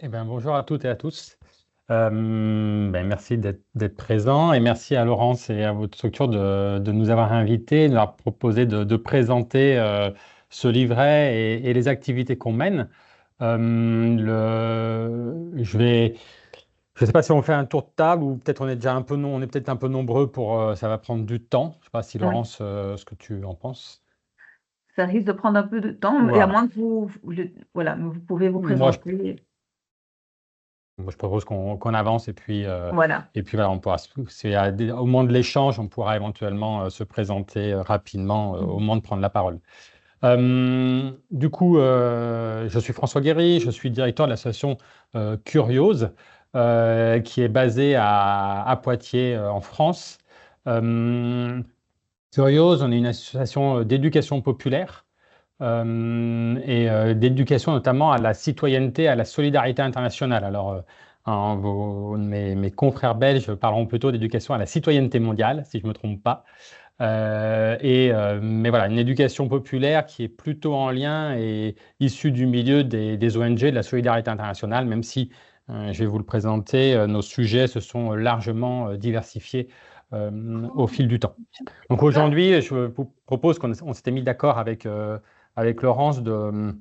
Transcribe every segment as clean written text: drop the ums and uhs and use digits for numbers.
Eh ben, bonjour à toutes et à tous. Merci d'être présent et merci à Laurence et à votre structure de nous avoir invités, de nous avoir proposé de présenter ce livret et les activités qu'on mène. Je ne sais pas si on fait un tour de table ou peut-être on est déjà un peu on est peut-être un peu nombreux pour ça va prendre du temps. Je ne sais pas si Oui, Laurence, ce que tu en penses. ça risque de prendre un peu de temps, et à Voilà. moins que voilà, mais vous pouvez vous Moi, je présenter. Moi, je propose qu'on avance Voilà. et puis voilà, on pourra, au moment de l'échange, on pourra éventuellement se présenter rapidement au Mhm. moment de prendre la parole. Je suis François Guéry, je suis directeur de l'association Curiose, qui est basée à Poitiers, en France. Euh, Curiose, on est une association d'éducation populaire d'éducation notamment à la citoyenneté, à la solidarité internationale. Mes confrères belges parleront plutôt d'éducation à la citoyenneté mondiale, si je ne me trompe pas. Mais voilà, une éducation populaire qui est plutôt en lien et issue du milieu des ONG, de la solidarité internationale, même si, je vais vous le présenter, nos sujets se sont largement diversifiés au fil du temps. Donc Ah, aujourd'hui, je vous propose on s'était mis d'accord avec Laurence de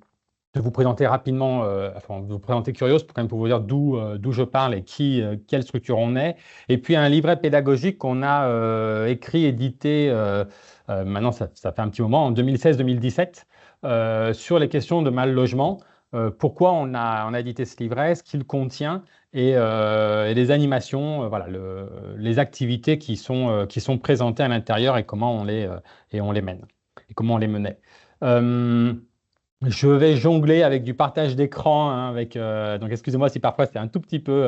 vous présenter rapidement, enfin, de vous présenter Curios pour quand même pour vous dire d'où je parle et quelle structure on est. Et puis un livret pédagogique qu'on a écrit, édité, maintenant ça fait un petit moment, en 2016-2017, sur les questions de mal logement. Pourquoi on a édité ce livret, ce qu'il contient et les animations, voilà, les activités qui sont présentées à l'intérieur et comment on les mène et comment on les menait. Euh, je vais jongler avec du partage d'écran, hein, donc excusez-moi si parfois c'est un tout petit peu.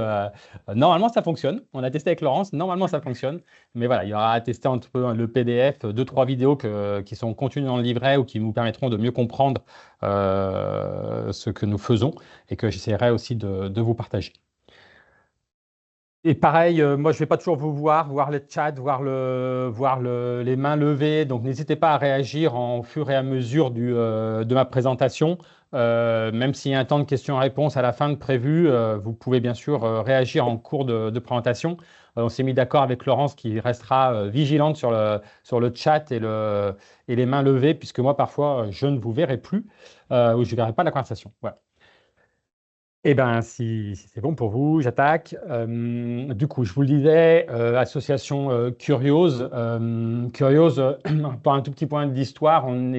Normalement, ça fonctionne. On a testé avec Laurence. Normalement, ça fonctionne. Mais voilà, il y aura à tester un peu le PDF, deux, trois vidéos qui sont contenues dans le livret ou qui nous permettront de mieux comprendre ce que nous faisons et que j'essaierai aussi de vous partager. Et pareil, moi je ne vais pas toujours vous voir le chat, les mains levées. Donc n'hésitez pas à réagir en fur et à mesure de ma présentation. Même s'il y a un temps de questions-réponses à la fin de prévu, vous pouvez bien sûr réagir en cours de présentation. On s'est mis d'accord avec Laurence qui restera vigilante sur le chat et les mains levées, puisque moi parfois je ne vous verrai plus ou je ne verrai pas la conversation. Voilà. Eh bien, si c'est bon pour vous, j'attaque. Du coup, je vous le disais, association Curiose. Curiose, pour un tout petit point d'histoire, on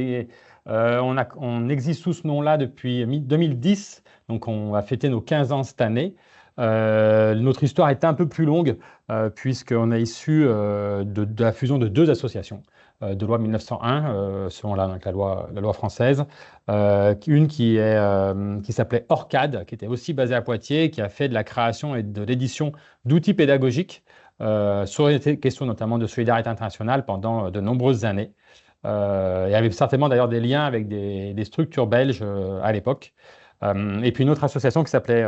existe sous ce nom-là depuis 2010, donc on va fêter nos 15 ans cette année. Notre histoire est un peu plus longue, puisqu'on est issu de la fusion de deux associations de loi 1901, selon la loi française. Une qui s'appelait Orcad, qui était aussi basée à Poitiers, qui a fait de la création et de l'édition d'outils pédagogiques sur les questions notamment de solidarité internationale pendant de nombreuses années. Il y avait certainement d'ailleurs des liens avec des structures belges à l'époque. Et puis une autre association qui s'appelait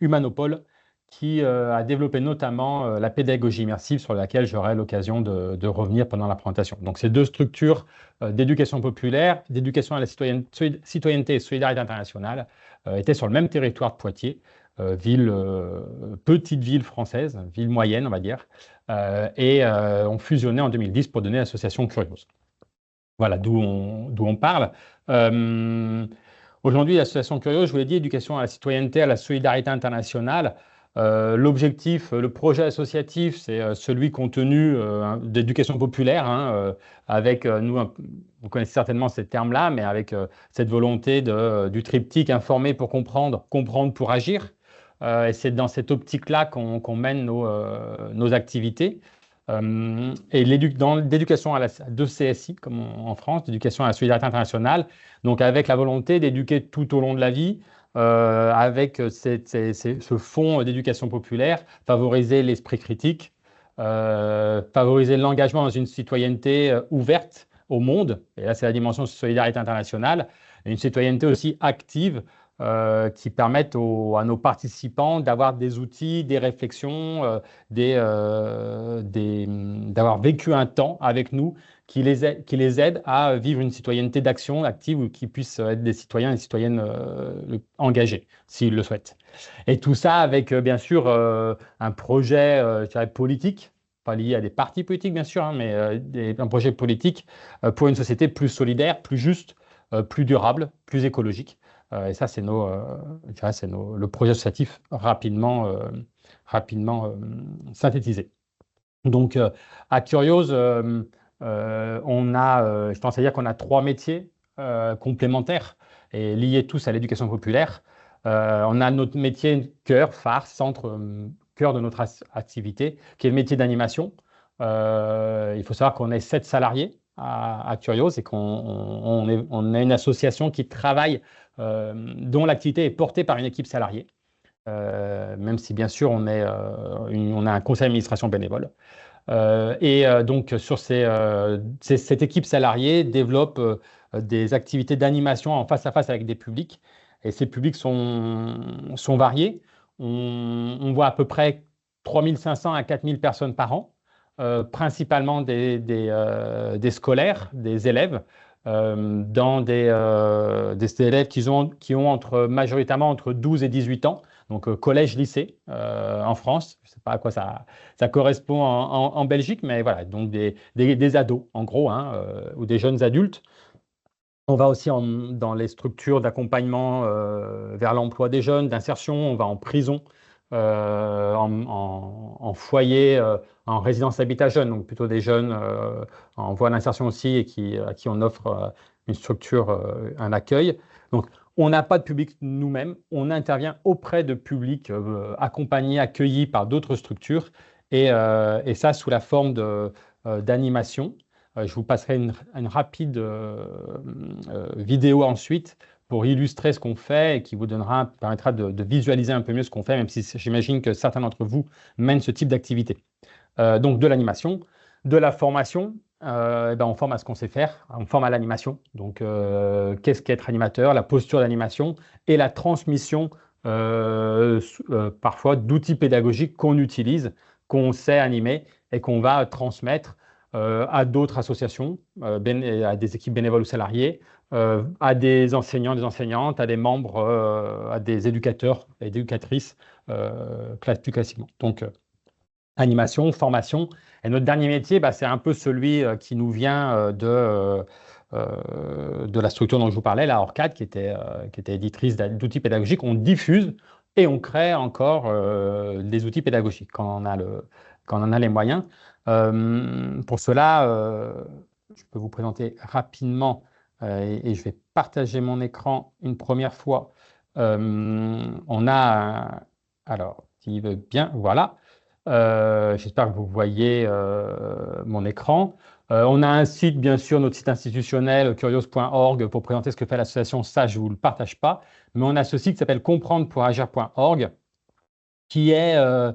Humanopole, qui a développé notamment la pédagogie immersive sur laquelle j'aurai l'occasion de revenir pendant la présentation. Donc ces deux structures d'éducation populaire, d'éducation à la citoyenneté et solidarité internationale étaient sur le même territoire de Poitiers, petite ville française, ville moyenne on va dire, et ont fusionné en 2010 pour donner l'association Curios. Voilà d'où on parle. Euh, Aujourd'hui, l'association Curios, je vous l'ai dit, éducation à la citoyenneté, à la solidarité internationale. L'objectif, le projet associatif, c'est celui contenu d'éducation populaire, hein, avec vous connaissez certainement ces termes-là, mais avec cette volonté du triptyque informer pour comprendre, comprendre pour agir. Et c'est dans cette optique-là qu'on mène nos activités. Et dans l'éducation à la de CSI, comme en France, d'éducation à la solidarité internationale, donc avec la volonté d'éduquer tout au long de la vie, avec ce fonds d'éducation populaire, favoriser l'esprit critique, favoriser l'engagement dans une citoyenneté ouverte au monde, et là c'est la dimension de solidarité internationale, et une citoyenneté aussi active, qui permettent à nos participants d'avoir des outils, des réflexions, d'avoir vécu un temps avec nous qui les aident à vivre une citoyenneté d'action active ou qui puissent être des citoyens et citoyennes engagés, s'ils le souhaitent. Et tout ça avec, bien sûr, un projet je dirais, politique, pas lié à des partis politiques, bien sûr, hein, mais un projet politique pour une société plus solidaire, plus juste, plus durable, plus écologique. Et ça, c'est le projet associatif rapidement synthétisé. Donc, à Curios, je pense à dire qu'on a 3 métiers complémentaires et liés tous à l'éducation populaire. On a notre métier cœur, phare, centre, cœur de notre activité, qui est le métier d'animation. Il faut savoir qu'on est 7 salariés à Curios et qu'on est une association qui travaille, dont l'activité est portée par une équipe salariée, même si bien sûr on a un conseil d'administration bénévole. Donc, sur cette équipe salariée développe des activités d'animation en face à face avec des publics. Et ces publics sont variés. On voit à peu près 3500 à 4000 personnes par an, principalement des scolaires, des élèves, dans des élèves qui ont majoritairement entre 12 et 18 ans. Donc collège-lycée en France. Je ne sais pas à quoi ça correspond en Belgique, mais voilà, donc des ados en gros, hein, ou des jeunes adultes. On va aussi dans les structures d'accompagnement vers l'emploi des jeunes, d'insertion, on va en prison, en foyer, en résidence habitat jeune, donc plutôt des jeunes en voie d'insertion aussi et à qui on offre une structure, un accueil. Donc, on n'a pas de public nous-mêmes, on intervient auprès de publics accompagnés, accueillis par d'autres structures et ça sous la forme d'animation. Je vous passerai une rapide vidéo ensuite pour illustrer ce qu'on fait et qui vous permettra de visualiser un peu mieux ce qu'on fait, même si j'imagine que certains d'entre vous mènent ce type d'activité. Donc de l'animation, de la formation, on forme à ce qu'on sait faire, on forme à l'animation. Donc qu'est-ce qu'être animateur, la posture d'animation et la transmission parfois d'outils pédagogiques qu'on utilise, qu'on sait animer et qu'on va transmettre à d'autres associations, à des équipes bénévoles ou salariées, à des enseignants, des enseignantes, à des membres, à des éducateurs et éducatrices plus classiquement. Donc, animation, formation. Et notre dernier métier, c'est un peu celui qui nous vient de la structure dont je vous parlais, la ORCAD, qui était éditrice d'outils pédagogiques. On diffuse et on crée encore des outils pédagogiques quand on en a les moyens. Pour cela, je peux vous présenter rapidement et je vais partager mon écran une première fois. On a, alors, s'il veut bien, voilà. J'espère que vous voyez mon écran. On a un site, bien sûr, notre site institutionnel, curios.org, pour présenter ce que fait l'association. Ça, je ne vous le partage pas. Mais on a ce site qui s'appelle comprendre-pour-agir.org, qui est un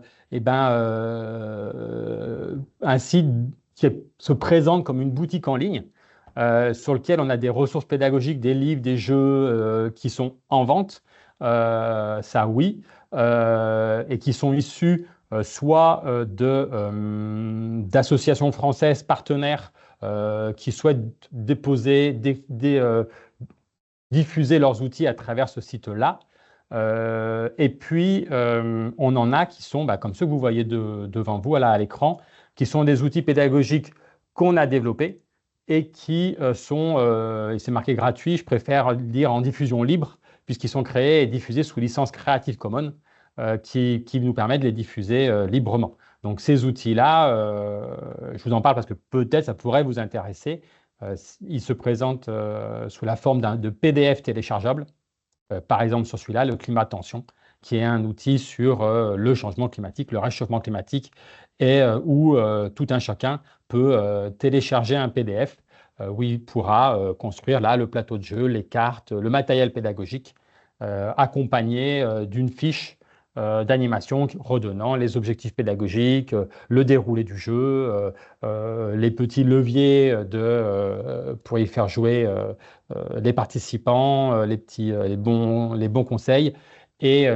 site qui se présente comme une boutique en ligne sur lequel on a des ressources pédagogiques, des livres, des jeux qui sont en vente, ça oui, et qui sont issus soit d'associations françaises partenaires qui souhaitent diffuser leurs outils à travers ce site-là. Et puis, on en a qui sont, comme ceux que vous voyez devant vous là, à l'écran, qui sont des outils pédagogiques qu'on a développés et qui sont, et c'est marqué gratuit, je préfère dire en diffusion libre, puisqu'ils sont créés et diffusés sous licence Creative Commons, qui nous permet de les diffuser librement. Donc ces outils-là, je vous en parle parce que peut-être ça pourrait vous intéresser. Ils se présentent sous la forme de PDF téléchargeable. Par exemple sur celui-là, le climat tension, qui est un outil sur le changement climatique, le réchauffement climatique, et où tout un chacun peut télécharger un PDF où il pourra construire là le plateau de jeu, les cartes, le matériel pédagogique, accompagné d'une fiche d'animation redonnant les objectifs pédagogiques, le déroulé du jeu, les petits leviers pour y faire jouer les participants, les bons conseils et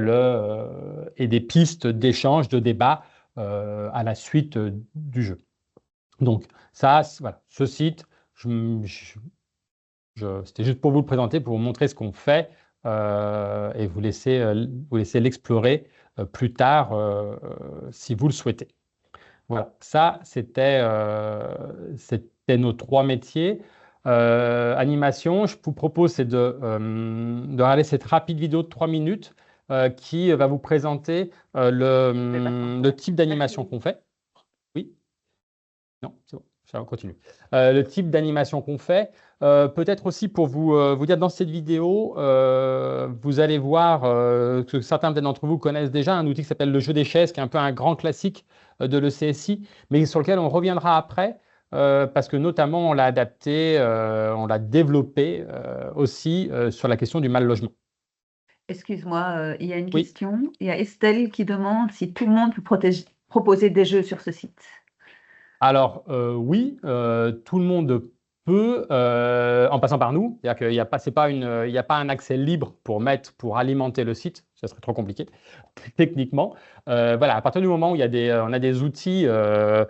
des pistes d'échange, de débat à la suite du jeu. Donc ça, voilà, ce site, c'était juste pour vous le présenter, pour vous montrer ce qu'on fait et vous laisser l'explorer plus tard si vous le souhaitez. Voilà, ça, c'était nos 3 métiers. Animation, je vous propose, c'est de regarder cette rapide vidéo de 3 minutes qui va vous présenter le type d'animation qu'on fait. Oui? Non, c'est bon, ça va continuer. Le type d'animation qu'on fait. Peut-être aussi pour vous dire dans cette vidéo, vous allez voir que certains d'entre vous connaissent déjà un outil qui s'appelle le jeu des chaises, qui est un peu un grand classique de l'ECSI, mais sur lequel on reviendra après, parce que notamment on l'a adapté, on l'a développé aussi sur la question du mal logement. Excuse-moi, il y a une Oui. question. Il y a Estelle qui demande si tout le monde peut proposer des jeux sur ce site. Alors oui, tout le monde peut, en passant par nous. C'est-à-dire qu'il n'y a pas, il y a pas un accès libre pour alimenter le site. Ça serait trop compliqué techniquement. Voilà, à partir du moment où on a des outils, je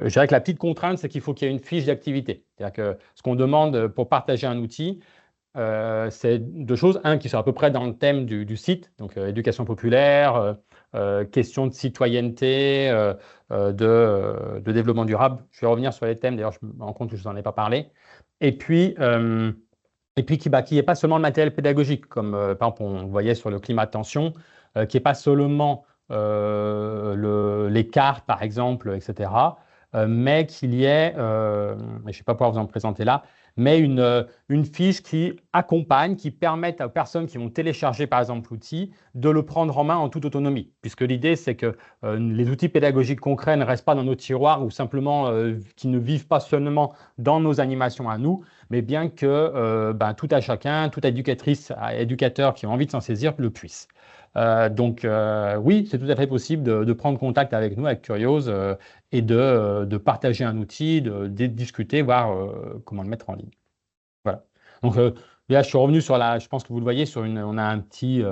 dirais que la petite contrainte, c'est qu'il faut qu'il y ait une fiche d'activité. C'est-à-dire que ce qu'on demande pour partager un outil, c'est 2 choses. Un, qui soit à peu près dans le thème du site, donc éducation populaire, questions de citoyenneté, de développement durable. Je vais revenir sur les thèmes, d'ailleurs, je me rends compte que je ne vous en ai pas parlé. Et puis qui n'est pas seulement le matériel pédagogique, comme par exemple on voyait sur le climat de tension, qui n'est pas seulement les cartes, par exemple, etc., mais qu'il y ait, je ne vais pas pouvoir vous en présenter là, mais une fiche qui accompagne, qui permette aux personnes qui vont télécharger par exemple l'outil de le prendre en main en toute autonomie. Puisque l'idée, c'est que les outils pédagogiques concrets ne restent pas dans nos tiroirs ou simplement qui ne vivent pas seulement dans nos animations à nous, mais bien que tout à chacun, toute éducatrice, éducateur qui a envie de s'en saisir le puisse. Donc oui, c'est tout à fait possible de prendre contact avec nous, avec Curiose, et de partager un outil, de discuter, voir comment le mettre en ligne. Voilà. Donc là, je suis revenu je pense que vous le voyez, on a un petit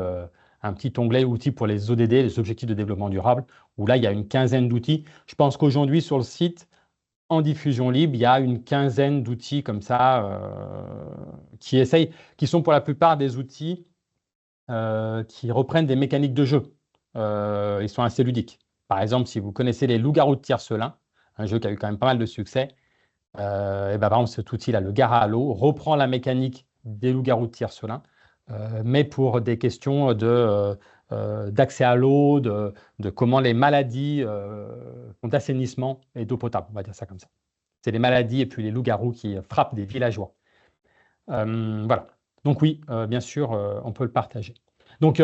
onglet outils pour les ODD, les objectifs de développement durable, où là, il y a une quinzaine d'outils. Je pense qu'aujourd'hui, sur le site, en diffusion libre, il y a une quinzaine d'outils comme ça qui sont pour la plupart des outils qui reprennent des mécaniques de jeu. Ils sont assez ludiques. Par exemple, si vous connaissez les Loups-garous de Tiercelin, un jeu qui a eu quand même pas mal de succès, et par exemple, cet outil-là, le Gara à l'eau, reprend la mécanique des Loups-garous de Tiercelin, mais pour des questions d'accès à l'eau, de comment les maladies d'assainissement et d'eau potable, on va dire ça comme ça. C'est les maladies et puis les loups-garous qui frappent des villageois. Voilà. Donc oui, bien sûr, on peut le partager. Donc,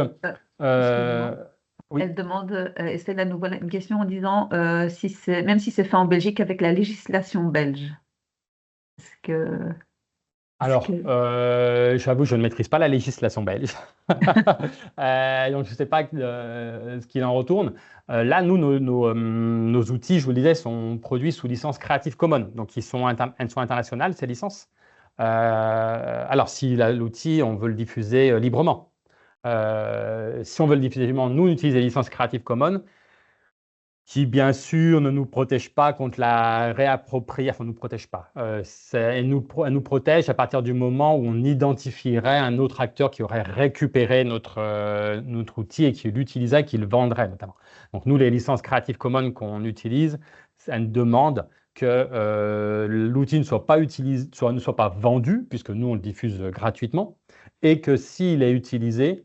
oui. Elle demande, Estelle, à nouveau une question en disant même si c'est fait en Belgique avec la législation belge. Alors, j'avoue, je ne maîtrise pas la législation belge. Donc, je ne sais pas ce qu'il en retourne. Là, nous, nos outils, je vous le disais, sont produits sous licence Creative Commons. Donc, elles sont internationales, ces licences. Alors, si l'outil, on veut le diffuser librement. Si on veut le diffuser librement, nous, on utilise les licences Creative Commons qui, bien sûr, ne nous protègent pas contre la réappropriation. Enfin, ne nous protège pas. Elle nous protège à partir du moment où on identifierait un autre acteur qui aurait récupéré notre outil et qui l'utiliserait, qui le vendrait, notamment. Donc, nous, les licences Creative Commons qu'on utilise, elles demandent que l'outil ne soit pas utilisé, ne soit pas vendu, puisque nous, on le diffuse gratuitement, et que s'il est utilisé,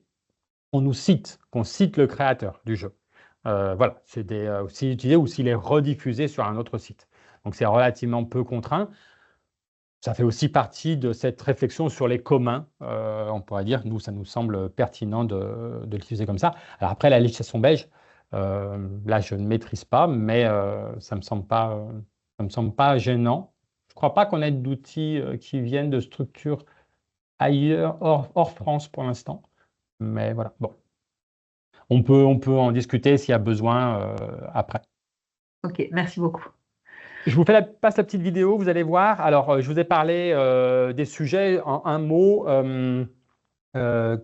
qu'on cite le créateur du jeu. Voilà, c'est s'il est utilisé ou s'il est rediffusé sur un autre site. Donc, c'est relativement peu contraint. Ça fait aussi partie de cette réflexion sur les communs. On pourrait dire, nous, ça nous semble pertinent de l'utiliser comme ça. Alors après, la législation belge, là, je ne maîtrise pas, mais ça ne me semble pas gênant. Je ne crois pas qu'on ait d'outils qui viennent de structures ailleurs, hors France pour l'instant. Mais voilà, bon. on peut en discuter s'il y a besoin après. Ok, merci beaucoup. Je vous passe la petite vidéo, vous allez voir. Alors, je vous ai parlé des sujets en un mot.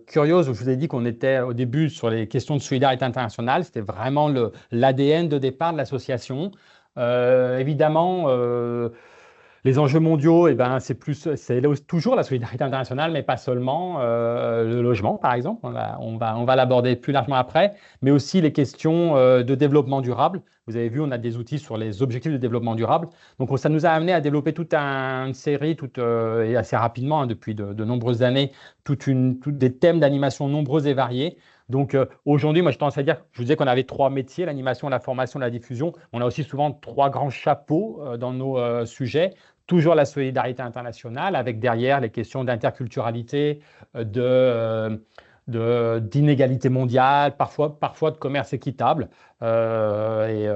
Curios, je vous ai dit qu'on était au début sur les questions de solidarité internationale. C'était vraiment l'ADN de départ de l'association. Évidemment, les enjeux mondiaux, eh ben, c'est toujours la solidarité internationale, mais pas seulement. Le logement, par exemple, on va l'aborder plus largement après, mais aussi les questions de développement durable. Vous avez vu, on a des outils sur les objectifs de développement durable. Donc, ça nous a amené à développer toute une série, et assez rapidement, hein, depuis de nombreuses années, des thèmes d'animation nombreux et variés. Donc aujourd'hui, moi je tendance à dire, je vous disais qu'on avait trois métiers, l'animation, la formation, la diffusion. On a aussi souvent trois grands chapeaux dans nos sujets. Toujours la solidarité internationale, avec derrière les questions d'interculturalité, d'inégalité mondiale, parfois de commerce équitable. Et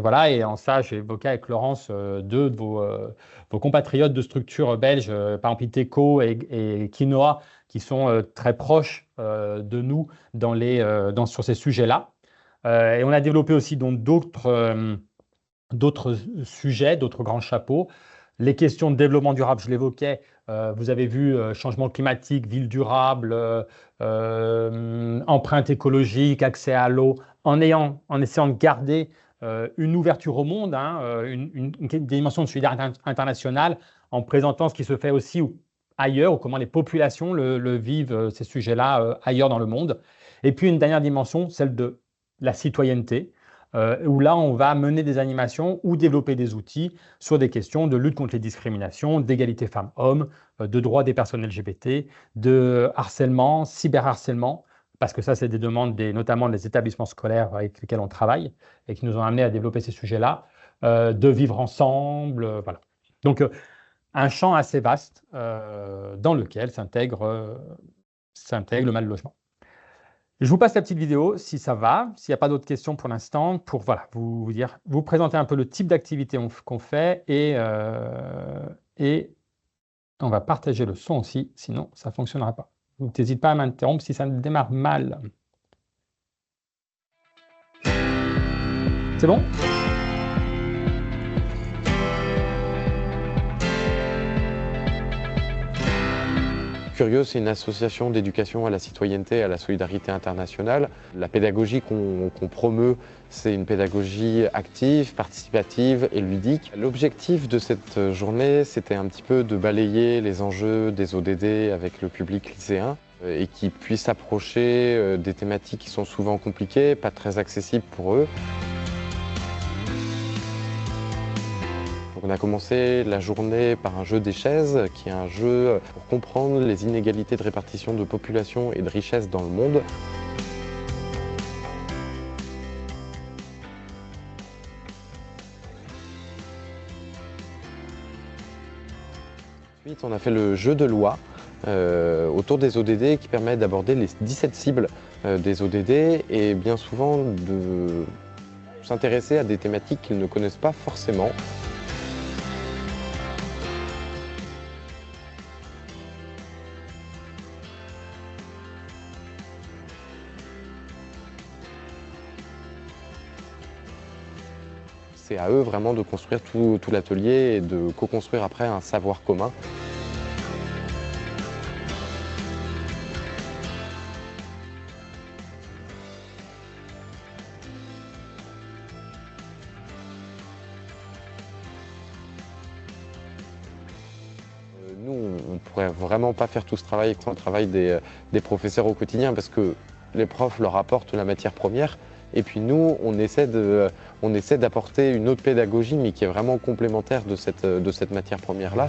voilà, et en ça, j'ai évoqué avec Laurence deux de vos compatriotes de structures belges, par exemple Iteco et Quinoa, qui sont très proches de nous sur ces sujets-là. Et on a développé aussi donc d'autres sujets, d'autres grands chapeaux. Les questions de développement durable, je l'évoquais, vous avez vu changement climatique, ville durable, empreinte écologique, accès à l'eau, en essayant de garder une ouverture au monde, hein, une dimension de solidarité internationale, en présentant ce qui se fait aussi ailleurs, ou comment les populations le vivent, ces sujets-là, ailleurs dans le monde. Et puis une dernière dimension, celle de la citoyenneté, où là, on va mener des animations ou développer des outils sur des questions de lutte contre les discriminations, d'égalité femmes-hommes, de droits des personnes LGBT, de harcèlement, cyberharcèlement, parce que ça, c'est des demandes notamment des établissements scolaires avec lesquels on travaille et qui nous ont amenés à développer ces sujets-là, de vivre ensemble, voilà. Donc, un champ assez vaste dans lequel s'intègre le mal logement. Je vous passe la petite vidéo si ça va, s'il n'y a pas d'autres questions pour l'instant, pour voilà, vous présenter un peu le type d'activité qu'on fait et on va partager le son aussi, sinon ça ne fonctionnera pas. Donc n'hésite pas à m'interrompre si ça démarre mal. C'est bon? Curios, c'est une association d'éducation à la citoyenneté et à la solidarité internationale. La pédagogie qu'on promeut, c'est une pédagogie active, participative et ludique. L'objectif de cette journée, c'était un petit peu de balayer les enjeux des ODD avec le public lycéen et qui puisse approcher des thématiques qui sont souvent compliquées, pas très accessibles pour eux. On a commencé la journée par un jeu des chaises, qui est un jeu pour comprendre les inégalités de répartition de population et de richesse dans le monde. Ensuite, on a fait le jeu de loi autour des ODD qui permet d'aborder les 17 cibles des ODD et bien souvent de s'intéresser à des thématiques qu'ils ne connaissent pas forcément. C'est à eux vraiment de construire tout l'atelier et de co-construire après un savoir commun. Nous, on ne pourrait vraiment pas faire tout ce travail sans le travail des professeurs au quotidien parce que les profs leur apportent la matière première. Et puis nous, on essaie d'apporter une autre pédagogie, mais qui est vraiment complémentaire de cette matière première-là.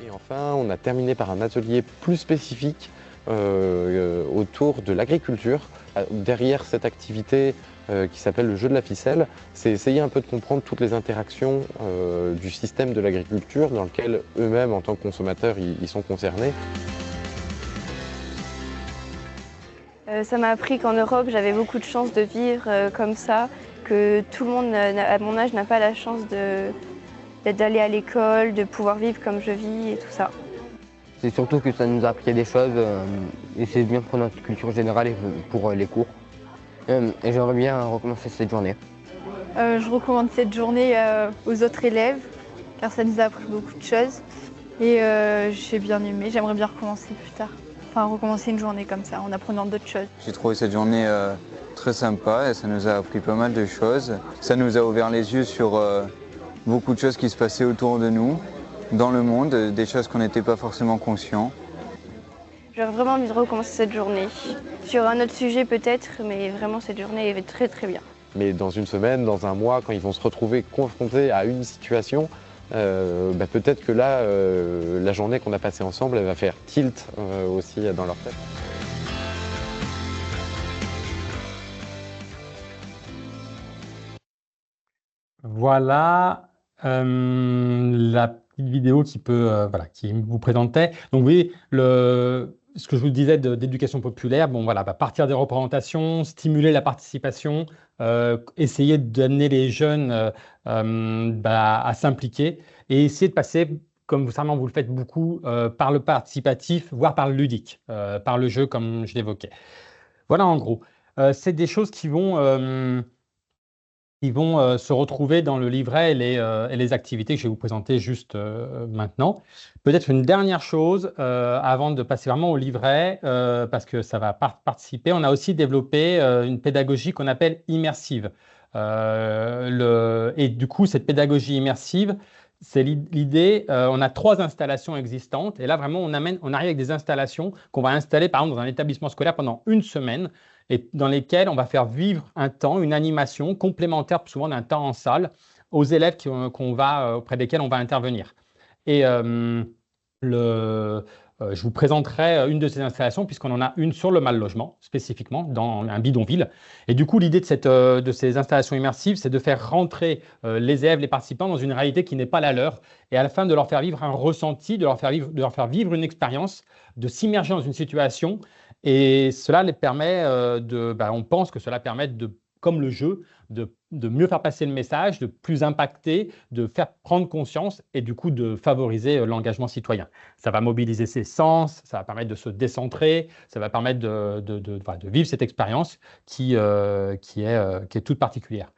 Et enfin, on a terminé par un atelier plus spécifique autour de l'agriculture. Derrière cette activité qui s'appelle le jeu de la ficelle, c'est essayer un peu de comprendre toutes les interactions du système de l'agriculture dans lequel eux-mêmes, en tant que consommateurs, ils sont concernés. Ça m'a appris qu'en Europe, j'avais beaucoup de chance de vivre comme ça, que tout le monde à mon âge n'a pas la chance d'aller à l'école, de pouvoir vivre comme je vis et tout ça. C'est surtout que ça nous a appris des choses et c'est bien pour notre culture générale et pour les cours. Et j'aimerais bien recommencer cette journée. Je recommande cette journée aux autres élèves car ça nous a appris beaucoup de choses et j'ai bien aimé. J'aimerais bien recommencer plus tard. Enfin, recommencer une journée comme ça en apprenant d'autres choses. J'ai trouvé cette journée très sympa et ça nous a appris pas mal de choses. Ça nous a ouvert les yeux sur beaucoup de choses qui se passaient autour de nous, dans le monde, des choses qu'on n'était pas forcément conscients. J'aurais vraiment envie de recommencer cette journée. Sur un autre sujet peut-être, mais vraiment cette journée est très très bien. Mais dans une semaine, dans un mois, quand ils vont se retrouver confrontés à une situation, peut-être que là, la journée qu'on a passée ensemble, elle va faire tilt aussi dans leur tête. Voilà la petite vidéo qui vous présentait. Donc, vous voyez, ce que je vous disais d'éducation populaire, partir des représentations, stimuler la participation, essayer d'amener les jeunes à s'impliquer et essayer de passer, comme vous le faites beaucoup, par le participatif, voire par le ludique, par le jeu, comme je l'évoquais. Voilà, en gros. C'est des choses qui vont se retrouver dans le livret et les activités que je vais vous présenter juste maintenant. Peut-être une dernière chose avant de passer vraiment au livret, parce que ça va participer. On a aussi développé une pédagogie qu'on appelle immersive. Et du coup, cette pédagogie immersive, c'est l'idée, on a 3 installations existantes. Et là, vraiment, on arrive avec des installations qu'on va installer, par exemple, dans un établissement scolaire pendant une semaine, et dans lesquelles on va faire vivre un temps, une animation complémentaire, souvent d'un temps en salle, aux élèves auprès desquels on va intervenir. Et je vous présenterai une de ces installations, puisqu'on en a une sur le mal-logement, spécifiquement, dans un bidonville. Et du coup, l'idée de ces installations immersives, c'est de faire rentrer les élèves, les participants, dans une réalité qui n'est pas la leur, et à la fin de leur faire vivre un ressenti, de leur faire vivre une expérience, de s'immerger dans une situation. Et cela les permet on pense que cela permet comme le jeu, de mieux faire passer le message, de plus impacter, de faire prendre conscience et du coup de favoriser l'engagement citoyen. Ça va mobiliser ses sens, ça va permettre de se décentrer, ça va permettre de vivre cette expérience qui est toute particulière.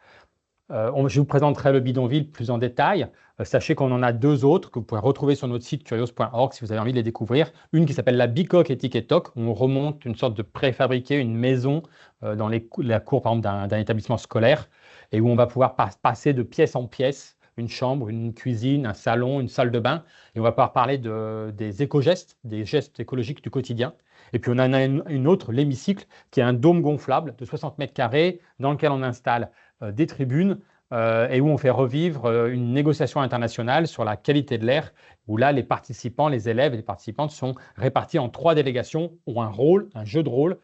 Je vous présenterai le bidonville plus en détail. Sachez qu'on en a 2 autres que vous pourrez retrouver sur notre site curios.org si vous avez envie de les découvrir. Une qui s'appelle la Bicoque et Tic et Toc, où on remonte une sorte de préfabriqué, une maison dans la cour par exemple d'un établissement scolaire, et où on va pouvoir passer de pièce en pièce, une chambre, une cuisine, un salon, une salle de bain, et on va pouvoir parler des éco-gestes, des gestes écologiques du quotidien. Et puis on en a une autre, l'hémicycle, qui est un dôme gonflable de 60 mètres carrés dans lequel on installe des tribunes et où on fait revivre une négociation internationale sur la qualité de l'air, où là, les participants, les élèves et les participantes sont répartis en 3 délégations, ont un rôle, un jeu de rôle,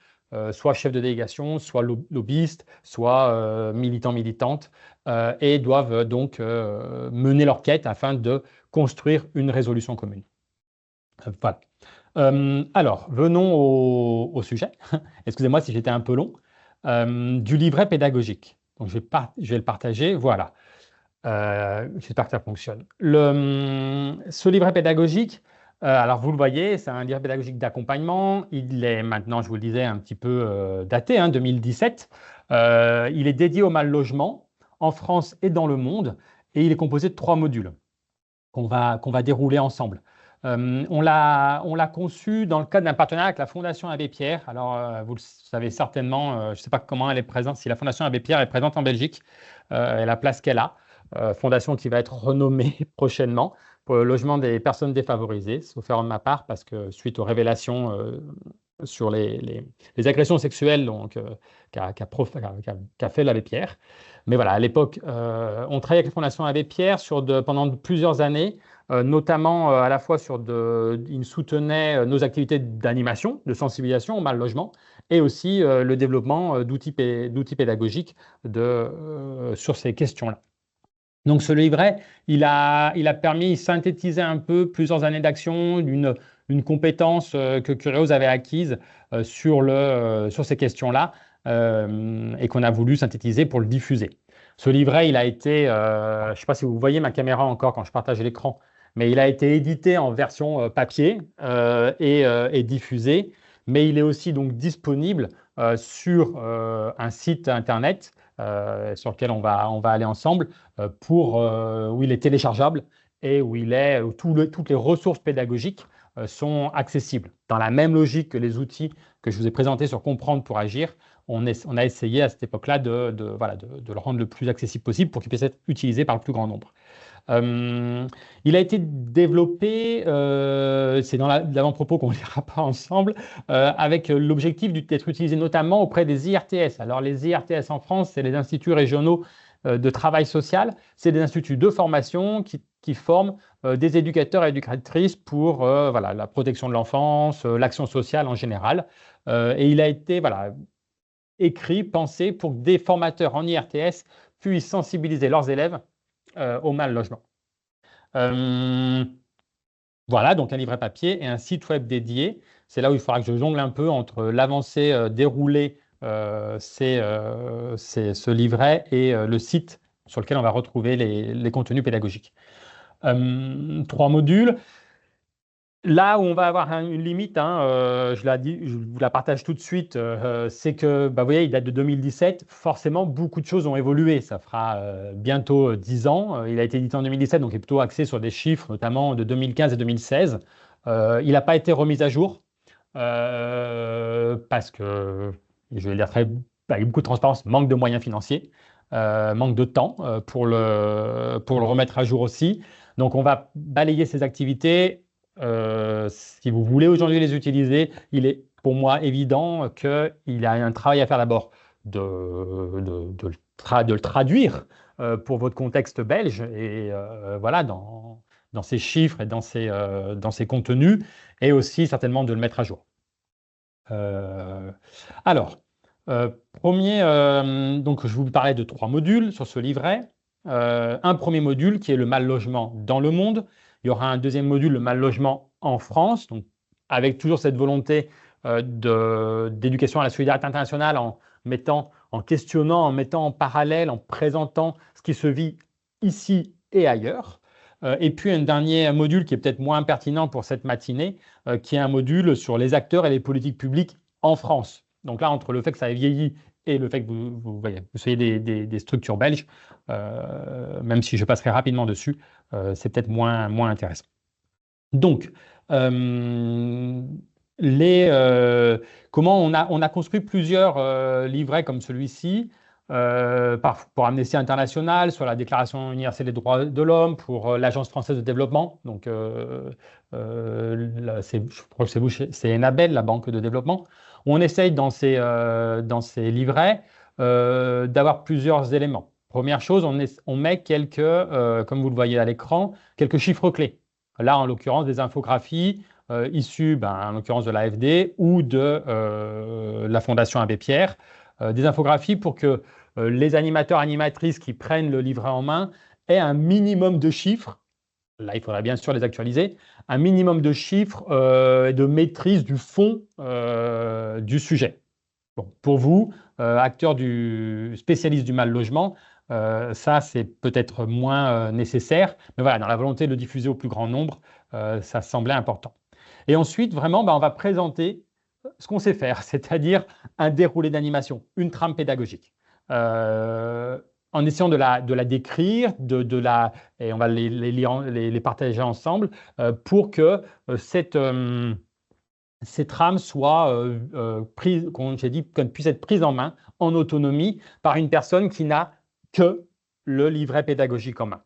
soit chef de délégation, soit lobbyiste, soit militant-militante, et doivent donc mener leur quête afin de construire une résolution commune. Voilà. Alors, venons au sujet. Excusez-moi si j'étais un peu long. Du livret pédagogique. Donc, je vais le partager. Voilà. J'espère que ça fonctionne. Ce livret pédagogique, alors vous le voyez, c'est un livret pédagogique d'accompagnement. Il est maintenant, je vous le disais, un petit peu daté, 2017. Il est dédié au mal-logement en France et dans le monde. Et il est composé de 3 modules qu'on va dérouler ensemble. On l'a conçu dans le cadre d'un partenariat avec la Fondation Abbé Pierre. Alors, vous le savez certainement, je ne sais pas comment elle est présente, si la Fondation Abbé Pierre est présente en Belgique, et la place qu'elle a. Fondation qui va être renommée prochainement pour le logement des personnes défavorisées, sauf erreur de ma part, parce que suite aux révélations sur les agressions sexuelles qu'a fait l'Abbé Pierre. Mais voilà, à l'époque, on travaillait avec la Fondation Abbé Pierre pendant plusieurs années, notamment à la fois il soutenait nos activités d'animation, de sensibilisation au mal-logement, et aussi le développement d'outils pédagogiques sur ces questions-là. Donc ce livret, il a permis de synthétiser un peu plusieurs années d'action d'une compétence que Curios avait acquise sur ces questions-là et qu'on a voulu synthétiser pour le diffuser. Ce livret, il a été, je ne sais pas si vous voyez ma caméra encore quand je partage l'écran, mais il a été édité en version papier et diffusé, mais il est aussi donc disponible sur un site internet sur lequel on va aller ensemble, où il est téléchargeable et où toutes les ressources pédagogiques sont accessibles. Dans la même logique que les outils que je vous ai présentés sur Comprendre pour agir, on a essayé à cette époque-là de le rendre le plus accessible possible pour qu'il puisse être utilisé par le plus grand nombre. Il a été développé, c'est dans l'avant-propos qu'on ne lira pas ensemble, avec l'objectif d'être utilisé notamment auprès des IRTS. Alors les IRTS en France, c'est les instituts régionaux de travail social. C'est des instituts de formation qui forment des éducateurs et éducatrices pour la protection de l'enfance, l'action sociale en général. Et il a été écrit, pensé pour que des formateurs en IRTS puissent sensibiliser leurs élèves au mal logement. Voilà, donc un livret papier et un site web dédié. C'est là où il faudra que je jongle un peu entre l'avancée déroulée, ce livret, et le site sur lequel on va retrouver les contenus pédagogiques. 3 modules. Là où on va avoir une limite, je vous la partage tout de suite, c'est que, vous voyez, il date de 2017. Forcément, beaucoup de choses ont évolué. Ça fera bientôt 10 ans. Il a été édité en 2017, donc il est plutôt axé sur des chiffres, notamment de 2015 et 2016. Il n'a pas été remis à jour parce que, je vais le dire avec beaucoup de transparence, manque de moyens financiers, manque de temps pour le remettre à jour aussi. Donc, on va balayer ces activités. Si vous voulez aujourd'hui les utiliser, il est pour moi évident qu'il y a un travail à faire d'abord de le traduire pour votre contexte belge et dans ces chiffres et dans ces contenus, et aussi certainement de le mettre à jour. Donc je vous parlais de 3 modules sur ce livret. Un premier module qui est le mal logement dans le monde. Il y aura un deuxième module, le mal logement en France, donc avec toujours cette volonté d'éducation à la solidarité internationale, en questionnant, en mettant en parallèle, en présentant ce qui se vit ici et ailleurs. Et puis un dernier module qui est peut-être moins pertinent pour cette matinée, qui est un module sur les acteurs et les politiques publiques en France. Donc là, entre le fait que ça ait vieilli et le fait que vous soyez des structures belges, même si je passerai rapidement dessus, c'est peut-être moins intéressant. Donc, comment on a construit plusieurs livrets comme celui-ci pour Amnesty International, sur la Déclaration universelle des droits de l'homme, pour l'Agence française de développement. Donc, je crois que c'est Enabel, la banque de développement. On essaye dans ces livrets d'avoir plusieurs éléments. Première chose, on met comme vous le voyez à l'écran, quelques chiffres clés. Là, en l'occurrence, des infographies issues, en l'occurrence, de l'AFD ou de la Fondation Abbé Pierre. Des infographies pour que les animateurs, animatrices qui prennent le livret en main aient un minimum de chiffres. Là, il faudrait bien sûr les actualiser. Un minimum de chiffres et de maîtrise du fond du sujet. Bon, pour vous, acteurs spécialistes du mal logement, ça, c'est peut-être moins nécessaire. Mais voilà, dans la volonté de le diffuser au plus grand nombre, ça semblait important. Et ensuite, vraiment, on va présenter ce qu'on sait faire, c'est-à-dire un déroulé d'animation, une trame pédagogique. En essayant de la décrire, et on va les partager ensemble pour que ces trames soient prises, comme j'ai dit, qu'elles puissent être prises en main en autonomie par une personne qui n'a que le livret pédagogique en main.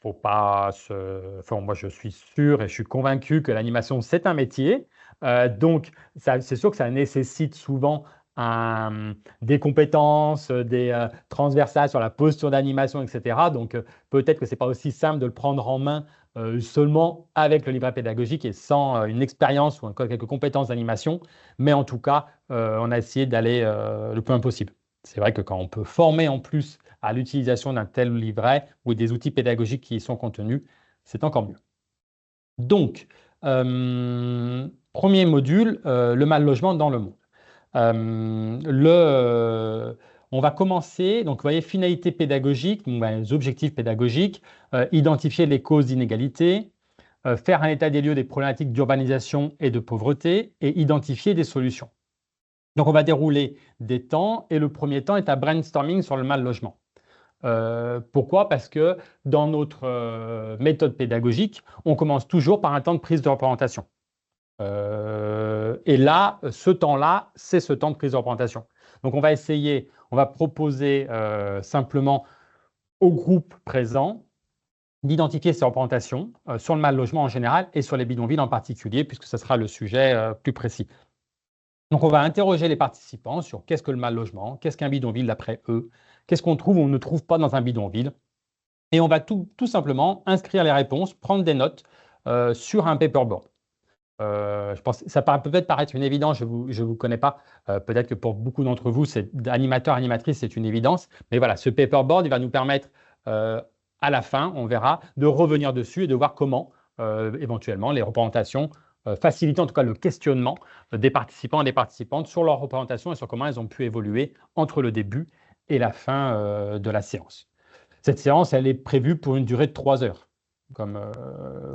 Faut pas moi, je suis sûr et je suis convaincu que l'animation, c'est un métier. Donc, c'est sûr que ça nécessite souvent des compétences, des transversales sur la posture d'animation, etc. Donc, peut-être que ce n'est pas aussi simple de le prendre en main seulement avec le livret pédagogique et sans une expérience ou encore quelques compétences d'animation. Mais en tout cas, on a essayé d'aller le plus loin possible. c'est vrai que quand on peut former en plus à l'utilisation d'un tel livret ou des outils pédagogiques qui y sont contenus, c'est encore mieux. Donc, premier module, le mal logement dans le monde. On va commencer, donc vous voyez, finalité pédagogique, donc, les objectifs pédagogiques, identifier les causes d'inégalité, faire un état des lieux des problématiques d'urbanisation et de pauvreté et identifier des solutions. Donc on va dérouler des temps et le premier temps est un brainstorming sur le mal logement. Pourquoi? Parce que dans notre méthode pédagogique, on commence toujours par un temps de prise de représentation. Et là, ce temps-là, c'est ce temps de prise de représentation. Donc on va proposer simplement au groupe présent d'identifier ces représentations sur le mal logement en général et sur les bidonvilles en particulier, puisque ce sera le sujet plus précis. Donc on va interroger les participants sur qu'est-ce que le mal logement, qu'est-ce qu'un bidonville d'après eux, qu'est-ce qu'on trouve ou on ne trouve pas dans un bidonville. Et on va tout simplement inscrire les réponses, prendre des notes sur un paperboard. Je pense, ça peut peut-être paraître une évidence, je vous connais pas. Peut-être que pour beaucoup d'entre vous, animateurs, animatrices, c'est une évidence. Mais voilà, ce paperboard, il va nous permettre, à la fin, on verra, de revenir dessus et de voir comment, éventuellement, les représentations facilitent en tout cas le questionnement des participants et des participantes sur leurs représentations et sur comment elles ont pu évoluer entre le début et la fin de la séance. Cette séance, elle est prévue pour une durée de 3 heures. Comme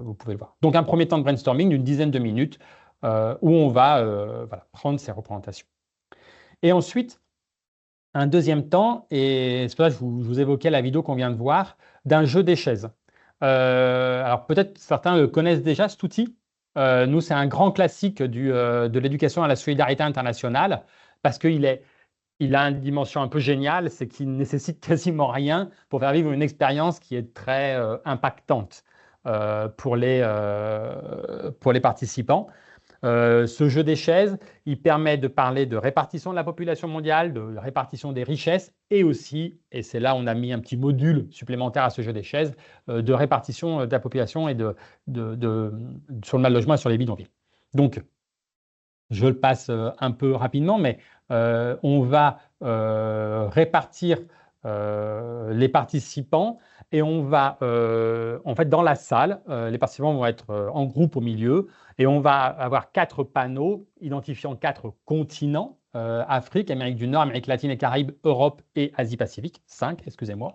vous pouvez le voir. Donc, un premier temps de brainstorming d'une dizaine de minutes où on va prendre ces représentations. Et ensuite, un deuxième temps, et c'est pour ça que je vous évoquais la vidéo qu'on vient de voir, d'un jeu des chaises. Alors, peut-être certains le connaissent déjà, cet outil. Nous, c'est un grand classique de l'éducation à la solidarité internationale parce qu'il a une dimension un peu géniale, c'est qu'il ne nécessite quasiment rien pour faire vivre une expérience qui est très impactante pour les participants. Ce jeu des chaises, il permet de parler de répartition de la population mondiale, de répartition des richesses et aussi, et c'est là on a mis un petit module supplémentaire à ce jeu des chaises, de répartition de la population et sur le mal logement et sur les bidonvilles. Donc, je le passe un peu rapidement, mais on va répartir les participants et on va, en fait, dans la salle, les participants vont être en groupe au milieu et on va avoir 4 panneaux identifiant 4 continents, Afrique, Amérique du Nord, Amérique latine et Caraïbes, Europe et Asie-Pacifique, 5, excusez-moi.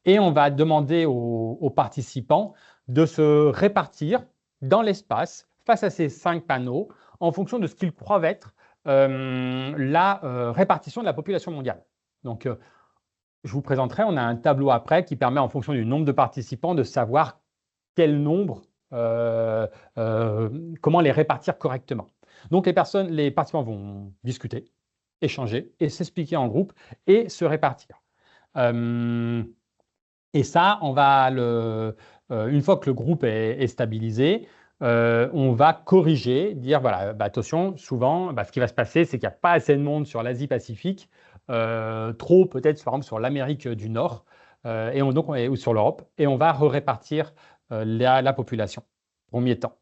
Et on va demander aux participants de se répartir dans l'espace face à ces 5 panneaux en fonction de ce qu'ils croient être la répartition de la population mondiale. Donc, je vous présenterai, on a un tableau après qui permet, en fonction du nombre de participants, de savoir quel nombre, comment les répartir correctement. Donc, les participants vont discuter, échanger et s'expliquer en groupe et se répartir. Et ça, on va une fois que le groupe est stabilisé, on va corriger, dire voilà, attention, souvent, ce qui va se passer, c'est qu'il n'y a pas assez de monde sur l'Asie-Pacifique, trop peut-être par exemple sur l'Amérique du Nord ou sur l'Europe, et on va répartir la population. Premier temps.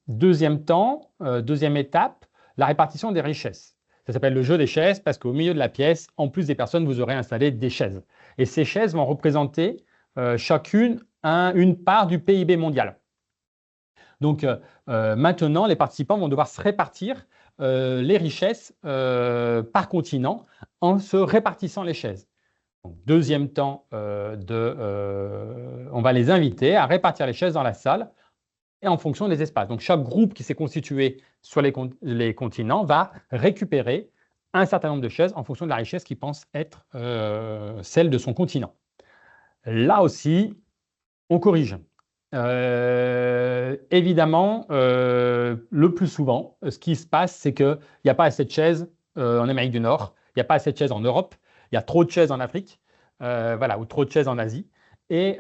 Deuxième temps, deuxième étape, la répartition des richesses. Ça s'appelle le jeu des chaises parce qu'au milieu de la pièce, en plus des personnes, vous aurez installé des chaises. Et ces chaises vont représenter chacune une part du PIB mondial. Donc maintenant, les participants vont devoir se répartir les richesses par continent en se répartissant les chaises. Donc, deuxième temps, on va les inviter à répartir les chaises dans la salle et en fonction des espaces. Donc chaque groupe qui s'est constitué sur les continents va récupérer un certain nombre de chaises en fonction de la richesse qu'il pense être celle de son continent. Là aussi, on corrige. Évidemment, le plus souvent, ce qui se passe, c'est qu'il n'y a pas assez de chaises en Amérique du Nord, il n'y a pas assez de chaises en Europe, il y a trop de chaises en Afrique, ou trop de chaises en Asie. Et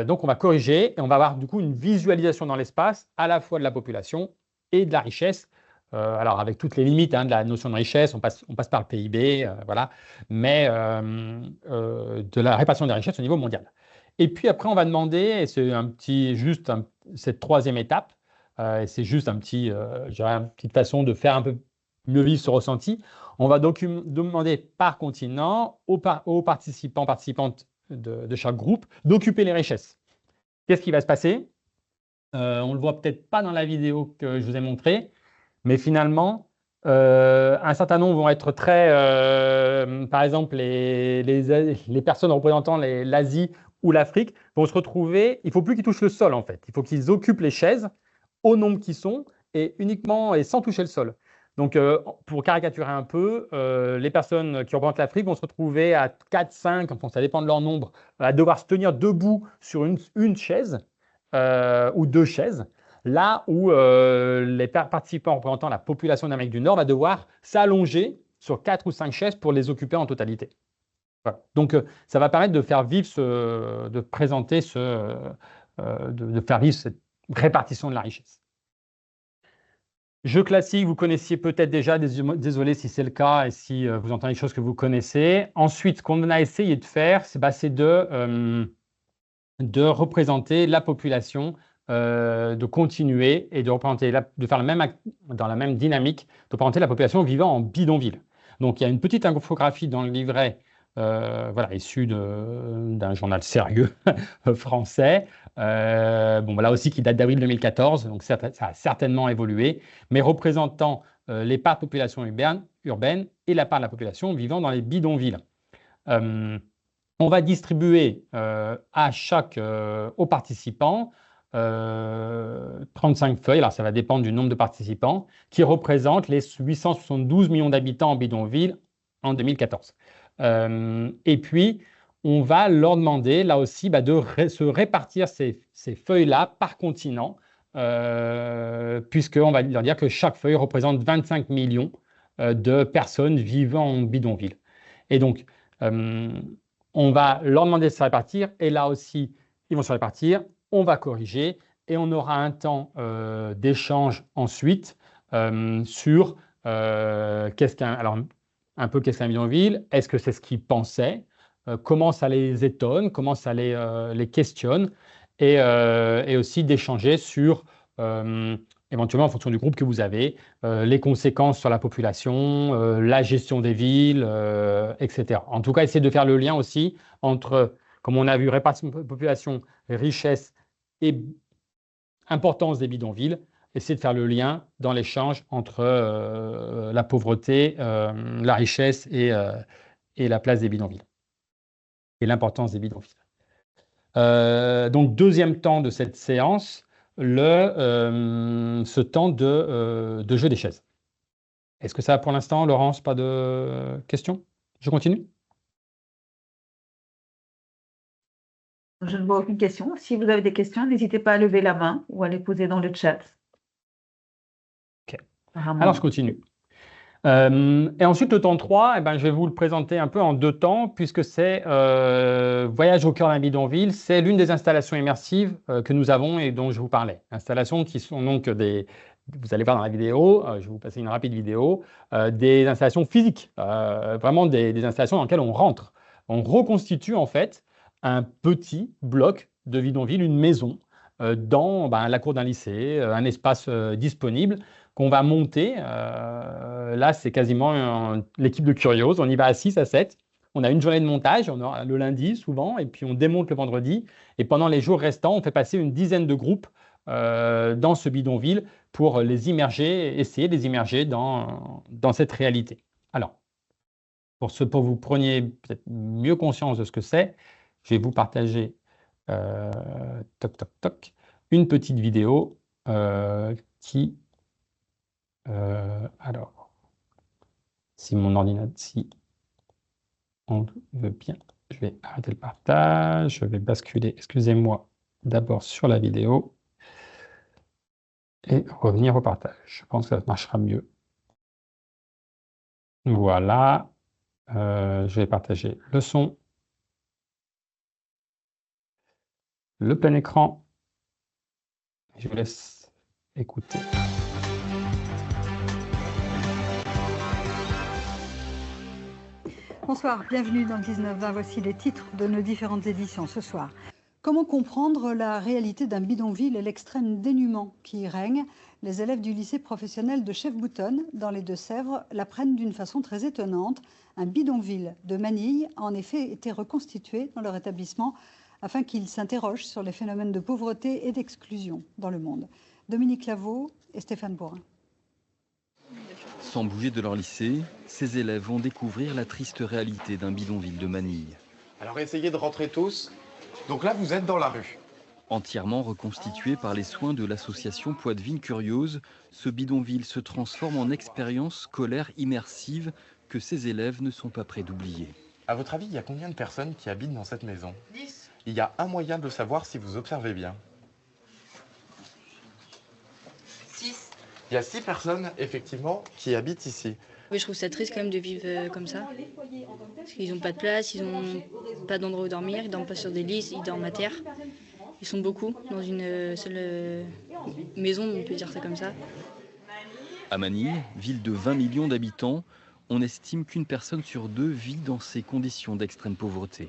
donc, on va corriger et on va avoir du coup une visualisation dans l'espace à la fois de la population et de la richesse. Alors, avec toutes les limites de la notion de richesse, on passe par le PIB, mais de la répartition des richesses au niveau mondial. Et puis après, on va demander, et c'est cette troisième étape, c'est juste une petite façon de faire un peu mieux vivre ce ressenti. On va demander par continent aux participantes de chaque groupe d'occuper les richesses. Qu'est-ce qui va se passer? On ne le voit peut-être pas dans la vidéo que je vous ai montrée, mais finalement, un certain nombre vont être très, par exemple, les personnes représentant l'Asie ou l'Afrique vont se retrouver, il ne faut plus qu'ils touchent le sol en fait, il faut qu'ils occupent les chaises au nombre qu'ils sont et uniquement et sans toucher le sol. Donc, pour caricaturer un peu, les personnes qui représentent l'Afrique vont se retrouver à 4, 5, enfin, ça dépend de leur nombre, à devoir se tenir debout sur une chaise ou 2 chaises, là où les participants représentant la population d'Amérique du Nord va devoir s'allonger sur 4 ou 5 chaises pour les occuper en totalité. Voilà. Donc, ça va permettre de faire vivre de présenter de faire vivre cette répartition de la richesse. Jeu classique, vous connaissiez peut-être déjà, désolé si c'est le cas et si vous entendez quelque chose que vous connaissez. Ensuite, ce qu'on a essayé de faire, c'est de représenter la population, de continuer et de représenter, de faire dans la même dynamique, de représenter la population vivant en bidonville. Donc, il y a une petite infographie dans le livret, voilà, issu d'un journal sérieux français. Bon, là aussi, qui date d'avril 2014, donc ça a certainement évolué, mais représentant les parts de population urbaine et la part de la population vivant dans les bidonvilles. On va distribuer aux participants 35 feuilles, alors ça va dépendre du nombre de participants, qui représentent les 872 millions d'habitants en bidonville en 2014. Et puis, on va leur demander, là aussi, de se répartir ces feuilles-là par continent, puisqu'on va leur dire que chaque feuille représente 25 millions de personnes vivant en bidonville. Et donc, on va leur demander de se répartir, et là aussi, ils vont se répartir, on va corriger, et on aura un temps d'échange ensuite sur qu'est-ce qu'un bidonville, est-ce que c'est ce qu'ils pensaient, comment ça les étonne, comment ça les questionne, et aussi d'échanger sur, éventuellement en fonction du groupe que vous avez, les conséquences sur la population, la gestion des villes, etc. En tout cas, essayer de faire le lien aussi entre, comme on a vu, répartition de population, richesse et importance des bidonvilles, essayer de faire le lien dans l'échange entre la pauvreté, la richesse et la place des bidonvilles et l'importance des bidonvilles. Donc, deuxième temps de cette séance, ce temps de jeu des chaises. Est-ce que ça va pour l'instant, Laurence? Pas de questions? Je continue? Je ne vois aucune question. Si vous avez des questions, n'hésitez pas à lever la main ou à les poser dans le chat. OK. Alors, je continue. Et ensuite, le temps 3, je vais vous le présenter un peu en 2 temps, puisque c'est Voyage au cœur d'un bidonville. C'est l'une des installations immersives que nous avons et dont je vous parlais. Installations qui sont donc vous allez voir dans la vidéo, je vais vous passer une rapide vidéo, des installations physiques, vraiment des installations dans lesquelles on rentre. On reconstitue en fait un petit bloc de bidonville, une maison, dans la cour d'un lycée, un espace disponible qu'on va monter. Là, c'est quasiment l'équipe de Curios. On y va à 6, à 7. On a une journée de montage, on aura le lundi souvent, et puis on démonte le vendredi. Et pendant les jours restants, on fait passer une dizaine de groupes dans ce bidonville pour les immerger, essayer de les immerger dans cette réalité. Alors, pour que vous preniez peut-être mieux conscience de ce que c'est, je vais vous partager une petite vidéo qui... alors, si mon ordinateur, si on veut bien, je vais arrêter le partage, je vais basculer, excusez-moi, d'abord sur la vidéo et revenir au partage. Je pense que ça marchera mieux. Voilà, je vais partager le son, le plein écran. Je vous laisse écouter. Bonsoir, bienvenue dans le 19-20. Voici les titres de nos différentes éditions ce soir. Comment comprendre la réalité d'un bidonville et l'extrême dénuement qui y règne? Les élèves du lycée professionnel de Chefboutonne, dans les Deux-Sèvres, l'apprennent d'une façon très étonnante. Un bidonville de Manille a en effet été reconstitué dans leur établissement afin qu'ils s'interrogent sur les phénomènes de pauvreté et d'exclusion dans le monde. Dominique Lavaux et Stéphane Bourrin. Sans bouger de leur lycée, ces élèves vont découvrir la triste réalité d'un bidonville de Manille. Alors essayez de rentrer tous. Donc là, vous êtes dans la rue. Entièrement reconstitué par les soins de l'association Poitevine Curiose, ce bidonville se transforme en expérience scolaire immersive que ces élèves ne sont pas prêts d'oublier. À votre avis, il y a combien de personnes qui habitent dans cette maison? 10. Il y a un moyen de le savoir si vous observez bien. 6. Il y a 6 personnes, effectivement, qui habitent ici. Oui, je trouve ça triste quand même de vivre comme ça. Parce qu'ils n'ont pas de place, ils n'ont pas d'endroit où dormir, ils ne dorment pas sur des lits, ils dorment à terre. Ils sont beaucoup dans une seule maison, on peut dire ça comme ça. À Manille, ville de 20 millions d'habitants, on estime qu'une personne sur 2 vit dans ces conditions d'extrême pauvreté.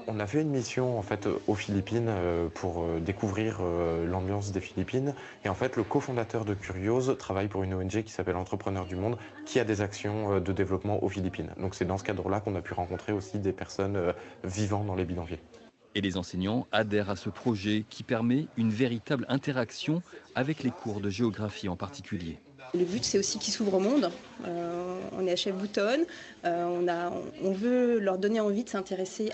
On a fait une mission en fait aux Philippines pour découvrir l'ambiance des Philippines. Et en fait, le cofondateur de Curiose travaille pour une ONG qui s'appelle Entrepreneurs du Monde, qui a des actions de développement aux Philippines. Donc c'est dans ce cadre-là qu'on a pu rencontrer aussi des personnes vivant dans les bidonvilles. Et les enseignants adhèrent à ce projet qui permet une véritable interaction avec les cours de géographie en particulier. Le but, c'est aussi qu'ils s'ouvrent au monde. On est à Chefboutonne. On veut leur donner envie de s'intéresser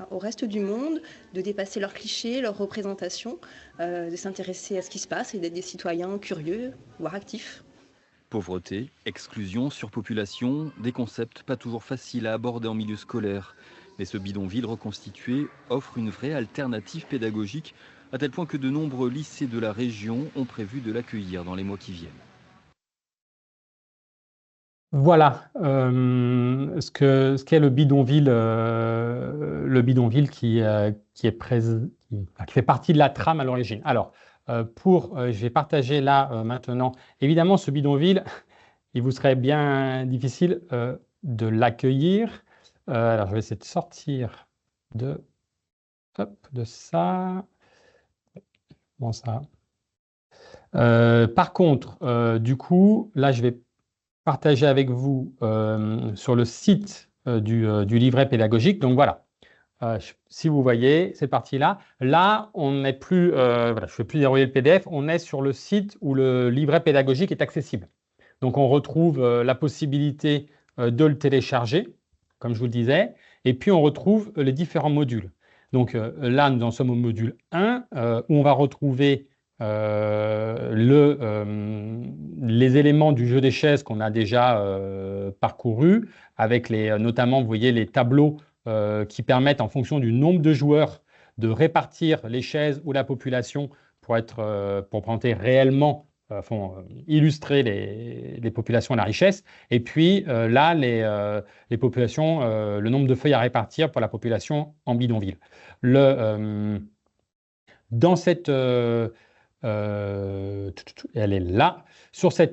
au reste du monde, de dépasser leurs clichés, leurs représentations, de s'intéresser à ce qui se passe et d'être des citoyens curieux, voire actifs. Pauvreté, exclusion, surpopulation, des concepts pas toujours faciles à aborder en milieu scolaire. Mais ce bidonville reconstitué offre une vraie alternative pédagogique, à tel point que de nombreux lycées de la région ont prévu de l'accueillir dans les mois qui viennent. Voilà ce qu'est le bidonville qui fait partie de la trame à l'origine. Alors, je vais partager là maintenant. Évidemment, ce bidonville, il vous serait bien difficile de l'accueillir. Alors, je vais essayer de sortir de ça. Bon, ça. Par contre, du coup, là, je vais partager avec vous sur le site du livret pédagogique. Donc voilà, si vous voyez cette partie-là, là, on n'est plus, voilà, je ne fais plus dérouler le PDF, on est sur le site où le livret pédagogique est accessible. Donc on retrouve la possibilité de le télécharger, comme je vous le disais, et puis on retrouve les différents modules. Donc là, nous en sommes au module 1, où on va retrouver les éléments du jeu des chaises qu'on a déjà parcouru, avec notamment, vous voyez, les tableaux qui permettent, en fonction du nombre de joueurs, de répartir les chaises ou la population pour présenter réellement, illustrer les populations et la richesse. Et puis là, les populations, le nombre de feuilles à répartir pour la population en bidonville. Dans cette elle est là. Sur ce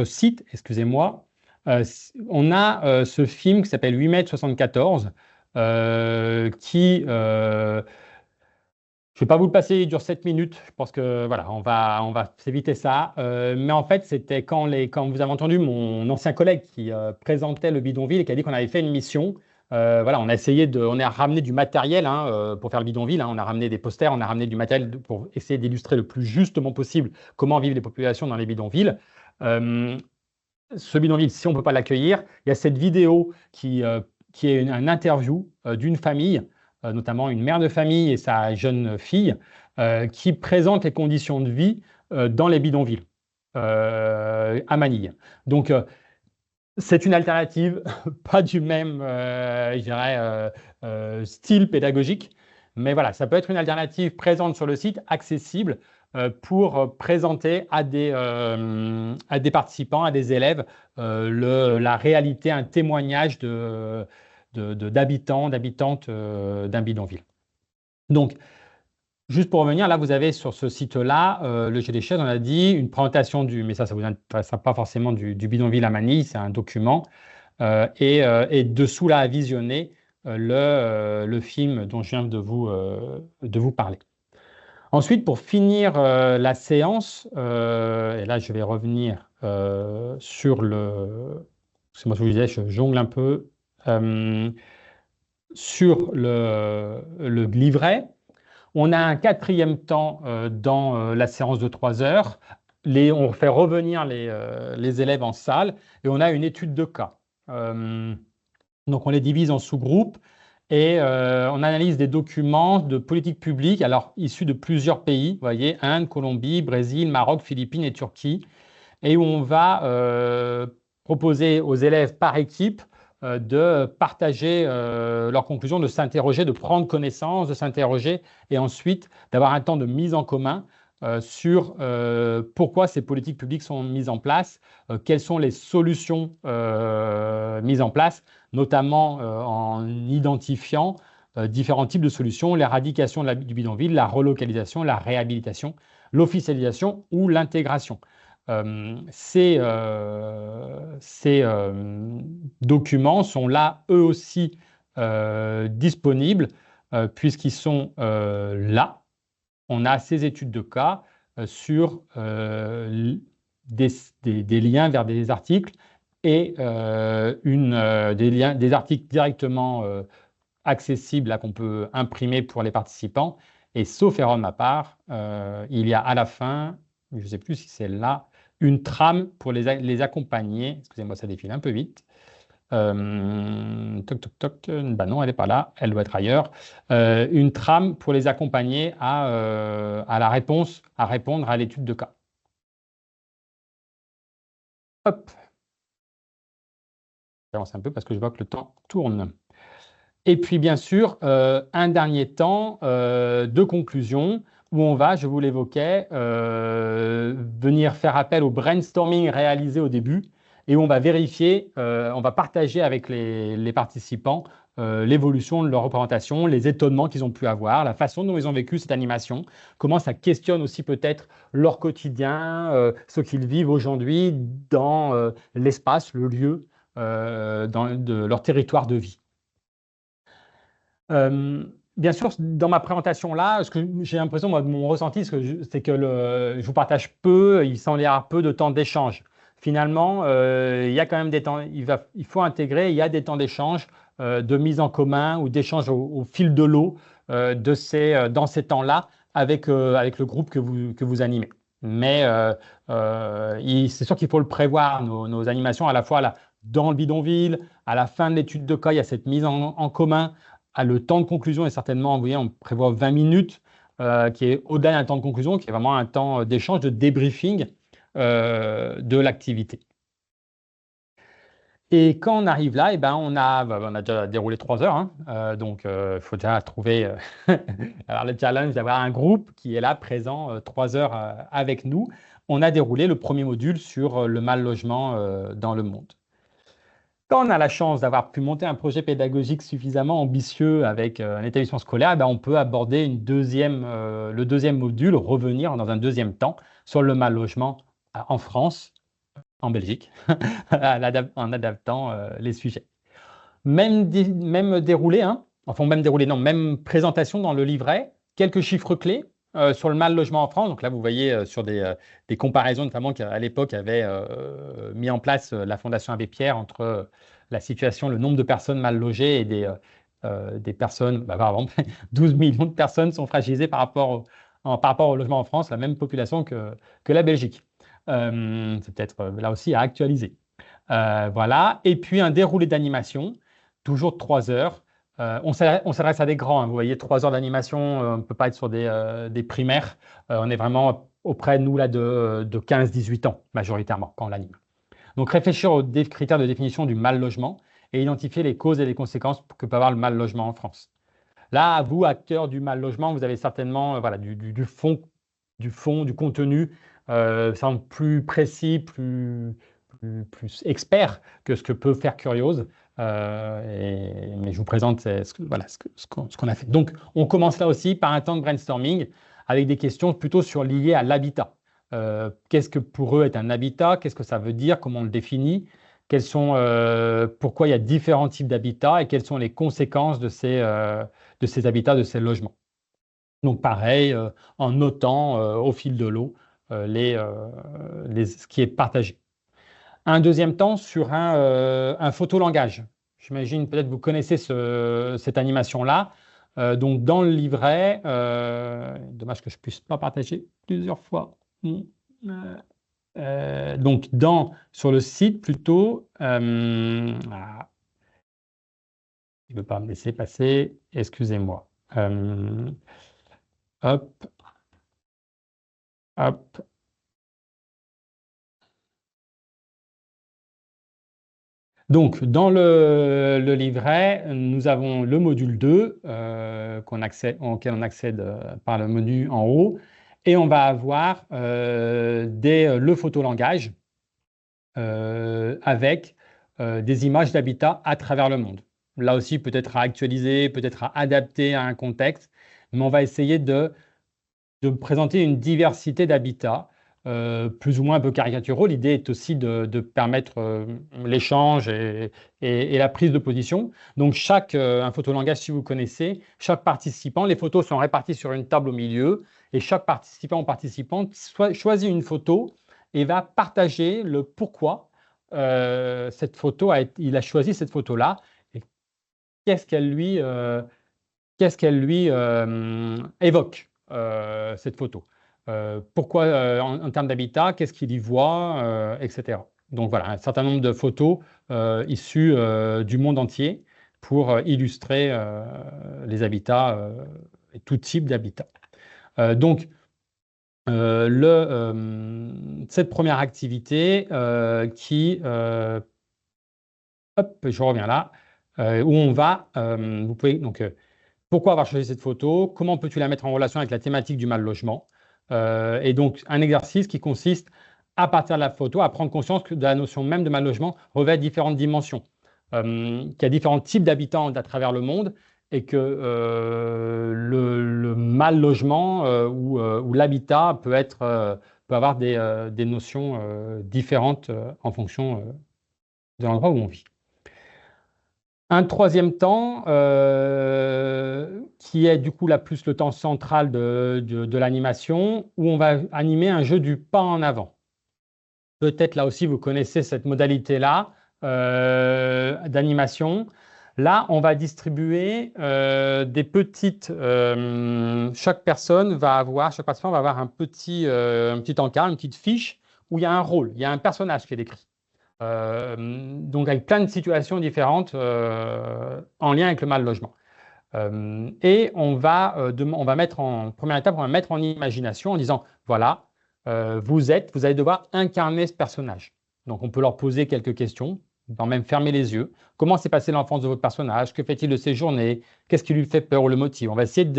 site, excusez-moi, on a ce film qui s'appelle 8 mètres 74, qui, je ne vais pas vous le passer, il dure 7 minutes. Je pense que voilà, on va s'éviter ça. Mais en fait, c'était quand vous avez entendu mon ancien collègue qui présentait le bidonville et qui a dit qu'on avait fait une mission. Voilà, on a ramené du matériel pour faire le bidonville. On a ramené des posters, on a ramené du matériel pour essayer d'illustrer le plus justement possible comment vivent les populations dans les bidonvilles. Ce bidonville, si on ne peut pas l'accueillir, il y a cette vidéo qui est une interview d'une famille, notamment une mère de famille et sa jeune fille, qui présente les conditions de vie dans les bidonvilles à Manille. Donc, c'est une alternative, pas du même je dirais, style pédagogique, mais voilà, ça peut être une alternative présente sur le site, accessible, pour présenter à des participants, à des élèves, la réalité, un témoignage d'habitants, d'habitantes d'un bidonville. Donc, juste pour revenir, là, vous avez sur ce site-là, le jeu des chaises, on a dit, une présentation mais ça ne vous intéressera pas forcément du bidonville à Manille, c'est un document. Et dessous, là, à visionner, le film dont je viens de vous parler. Ensuite, pour finir la séance, et là je vais revenir sur le... C'est moi ce que je disais, je jongle un peu. Sur le livret, on a un 4e temps dans la séance de 3 heures. On fait revenir les élèves en salle et on a une étude de cas. Donc on les divise en sous-groupes et on analyse des documents de politique publique, alors issus de plusieurs pays, vous voyez, Inde, Colombie, Brésil, Maroc, Philippines et Turquie, et où on va proposer aux élèves par équipe de partager leurs conclusions, de s'interroger, de prendre connaissance, de s'interroger et ensuite d'avoir un temps de mise en commun sur pourquoi ces politiques publiques sont mises en place, quelles sont les solutions mises en place, notamment en identifiant différents types de solutions, l'éradication du bidonville, la relocalisation, la réhabilitation, l'officialisation ou l'intégration. Ces documents sont là, eux aussi, disponibles, puisqu'ils sont là. On a ces études de cas sur des liens vers des articles et des articles directement accessibles qu'on peut imprimer pour les participants. Et sauf erreur de ma part, il y a à la fin, je ne sais plus si c'est là, une trame pour les accompagner. Excusez-moi, ça défile un peu vite. Toc, toc, toc. Ben non, elle n'est pas là, elle doit être ailleurs. Une trame pour les accompagner à la réponse, à répondre à l'étude de cas. Hop. J'avance un peu parce que je vois que le temps tourne. Et puis, bien sûr, un dernier temps de conclusion où on va, je vous l'évoquais, venir faire appel au brainstorming réalisé au début et où on va vérifier, on va partager avec les participants l'évolution de leur représentation, les étonnements qu'ils ont pu avoir, la façon dont ils ont vécu cette animation, comment ça questionne aussi peut-être leur quotidien, ce qu'ils vivent aujourd'hui dans l'espace, le lieu, de leur territoire de vie. Bien sûr, dans ma présentation là, ce que j'ai l'impression, moi, de mon ressenti, c'est que je vous partage peu, il s'en ira peu de temps d'échange. Finalement, il y a quand même des temps, il faut intégrer, il y a des temps d'échange, de mise en commun ou d'échange au fil de l'eau dans ces temps-là avec le groupe que vous animez. Mais c'est sûr qu'il faut le prévoir, nos animations, à la fois là, dans le bidonville, à la fin de l'étude de cas, il y a cette mise en commun. Le temps de conclusion est certainement, vous voyez, on prévoit 20 minutes, qui est au-delà d'un temps de conclusion, qui est vraiment un temps d'échange, de débriefing de l'activité. Et quand on arrive là, eh ben, on a déjà déroulé 3 heures, hein, donc il faut déjà trouver alors le challenge d'avoir un groupe qui est là, présent 3 heures avec nous. On a déroulé le premier module sur le mal logement dans le monde. Quand on a la chance d'avoir pu monter un projet pédagogique suffisamment ambitieux avec un établissement scolaire, on peut aborder le deuxième module, revenir dans un deuxième temps sur le mal logement en France, en Belgique, en adaptant les sujets. Même déroulé, même présentation dans le livret, quelques chiffres clés sur le mal logement en France. Donc là, vous voyez sur des comparaisons, notamment qu'à l'époque avait mis en place la Fondation Abbé Pierre entre la situation, le nombre de personnes mal logées et des personnes, par exemple, 12 millions de personnes sont fragilisées par rapport au logement en France, la même population que la Belgique. C'est peut-être là aussi à actualiser. Voilà. Et puis un déroulé d'animation, toujours de 3 heures. On s'adresse à des grands, hein. Vous voyez, 3 heures d'animation, on ne peut pas être sur des primaires. On est vraiment auprès de nous là, de 15-18 ans, majoritairement, quand on l'anime. Donc, réfléchir aux critères de définition du mal logement et identifier les causes et les conséquences que peut avoir le mal logement en France. Là, vous, acteurs du mal logement, vous avez certainement du fond, du contenu, semble plus précis, plus expert que ce que peut faire Curiose. Mais je vous présente ce qu'on a fait. Donc, on commence là aussi par un temps de brainstorming avec des questions plutôt liées à l'habitat. Qu'est-ce que pour eux est un habitat? Qu'est-ce que ça veut dire? Comment on le définit? pourquoi il y a différents types d'habitats et quelles sont les conséquences de ces habitats, de ces logements. Donc pareil, en notant au fil de l'eau ce qui est partagé. Un deuxième temps sur un photolangage. J'imagine peut-être vous connaissez cette animation-là. Donc dans le livret, dommage que je ne puisse pas partager plusieurs fois. Donc sur le site plutôt, il ne veut pas me laisser passer, excusez-moi. Hop. Donc, dans le livret, nous avons le module 2 auquel on accède par le menu en haut, et on va avoir le photolangage avec des images d'habitat à travers le monde. Là aussi, peut-être à actualiser, peut-être à adapter à un contexte, mais on va essayer de présenter une diversité d'habitats, plus ou moins un peu caricaturaux. L'idée est aussi de permettre l'échange et la prise de position. Donc, un photolangage, si vous connaissez, chaque participant, les photos sont réparties sur une table au milieu, et chaque participant ou participante choisit une photo et va partager le pourquoi cette photo il a choisi cette photo-là, et qu'est-ce qu'elle lui évoque, cette photo. Pourquoi en termes d'habitat, qu'est-ce qu'il y voit, etc. Donc voilà, un certain nombre de photos issues du monde entier pour illustrer les habitats et tout type d'habitat. Donc, cette première activité hop, je reviens là, où on va, vous pouvez donc pourquoi avoir choisi cette photo, comment peux-tu la mettre en relation avec la thématique du mal logement, et donc un exercice qui consiste à partir de la photo à prendre conscience que de la notion même de mal logement revêt différentes dimensions, qu'il y a différents types d'habitants à travers le monde, et que le mal logement ou l'habitat peut avoir des notions différentes en fonction de l'endroit où on vit. Un troisième temps, qui est du coup plus le temps central de l'animation, où on va animer un jeu du pas en avant. Peut-être là aussi vous connaissez cette modalité-là d'animation. Là, on va distribuer des petites. Chaque participant va avoir un petit encart, une petite fiche où il y a un rôle, il y a un personnage qui est décrit. Donc avec plein de situations différentes en lien avec le mal logement. Et on va mettre en première étape, on va mettre en imagination en disant voilà, vous allez devoir incarner ce personnage. Donc on peut leur poser quelques questions, même fermer les yeux. Comment s'est passée l'enfance de votre personnage? Que fait-il de ses journées? Qu'est-ce qui lui fait peur ou le motive? On va essayer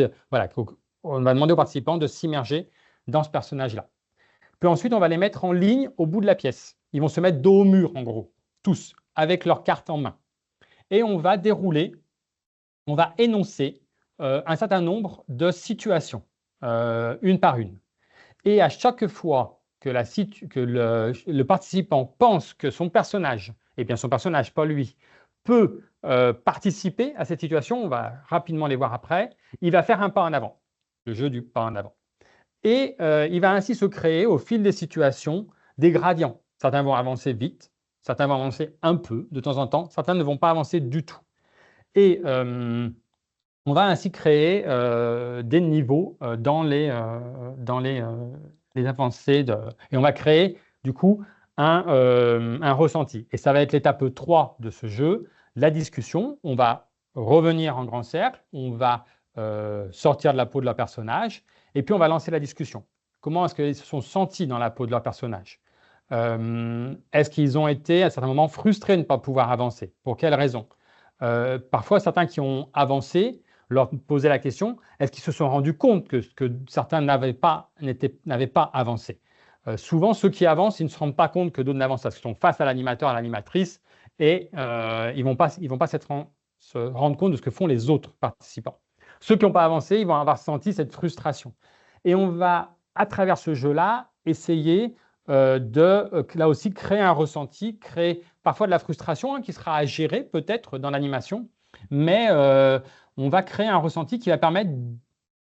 on va demander aux participants de s'immerger dans ce personnage-là. Puis ensuite, on va les mettre en ligne au bout de la pièce. Ils vont se mettre dos au mur, en gros, tous, avec leur carte en main. Et on va dérouler, on va énoncer un certain nombre de situations, une par une. Et à chaque fois que le participant pense que son personnage, et bien son personnage, pas lui, peut participer à cette situation, on va rapidement les voir après, il va faire un pas en avant, le jeu du pas en avant. Et il va ainsi se créer au fil des situations des gradients. Certains vont avancer vite, certains vont avancer un peu de temps en temps, certains ne vont pas avancer du tout. Et on va ainsi créer des niveaux dans les avancées. Et on va créer du coup un ressenti. Et ça va être l'étape 3 de ce jeu, la discussion. On va revenir en grand cercle, on va sortir de la peau de leur personnage, et puis on va lancer la discussion. Comment est-ce qu'ils se sont sentis dans la peau de leur personnage? Est-ce qu'ils ont été à certains moments frustrés de ne pas pouvoir avancer? Pour quelles raisons? Parfois, certains qui ont avancé leur posaient la question, est-ce qu'ils se sont rendus compte que certains n'avaient pas avancé? Souvent, ceux qui avancent, ils ne se rendent pas compte que d'autres n'avancent pas, parce qu'ils sont face à l'animateur, à l'animatrice, et ils ne vont pas se rendre compte de ce que font les autres participants. Ceux qui n'ont pas avancé, ils vont avoir senti cette frustration. Et on va, à travers ce jeu-là, essayer là aussi, créer un ressenti, créer parfois de la frustration qui sera à gérer peut-être dans l'animation, mais on va créer un ressenti qui va permettre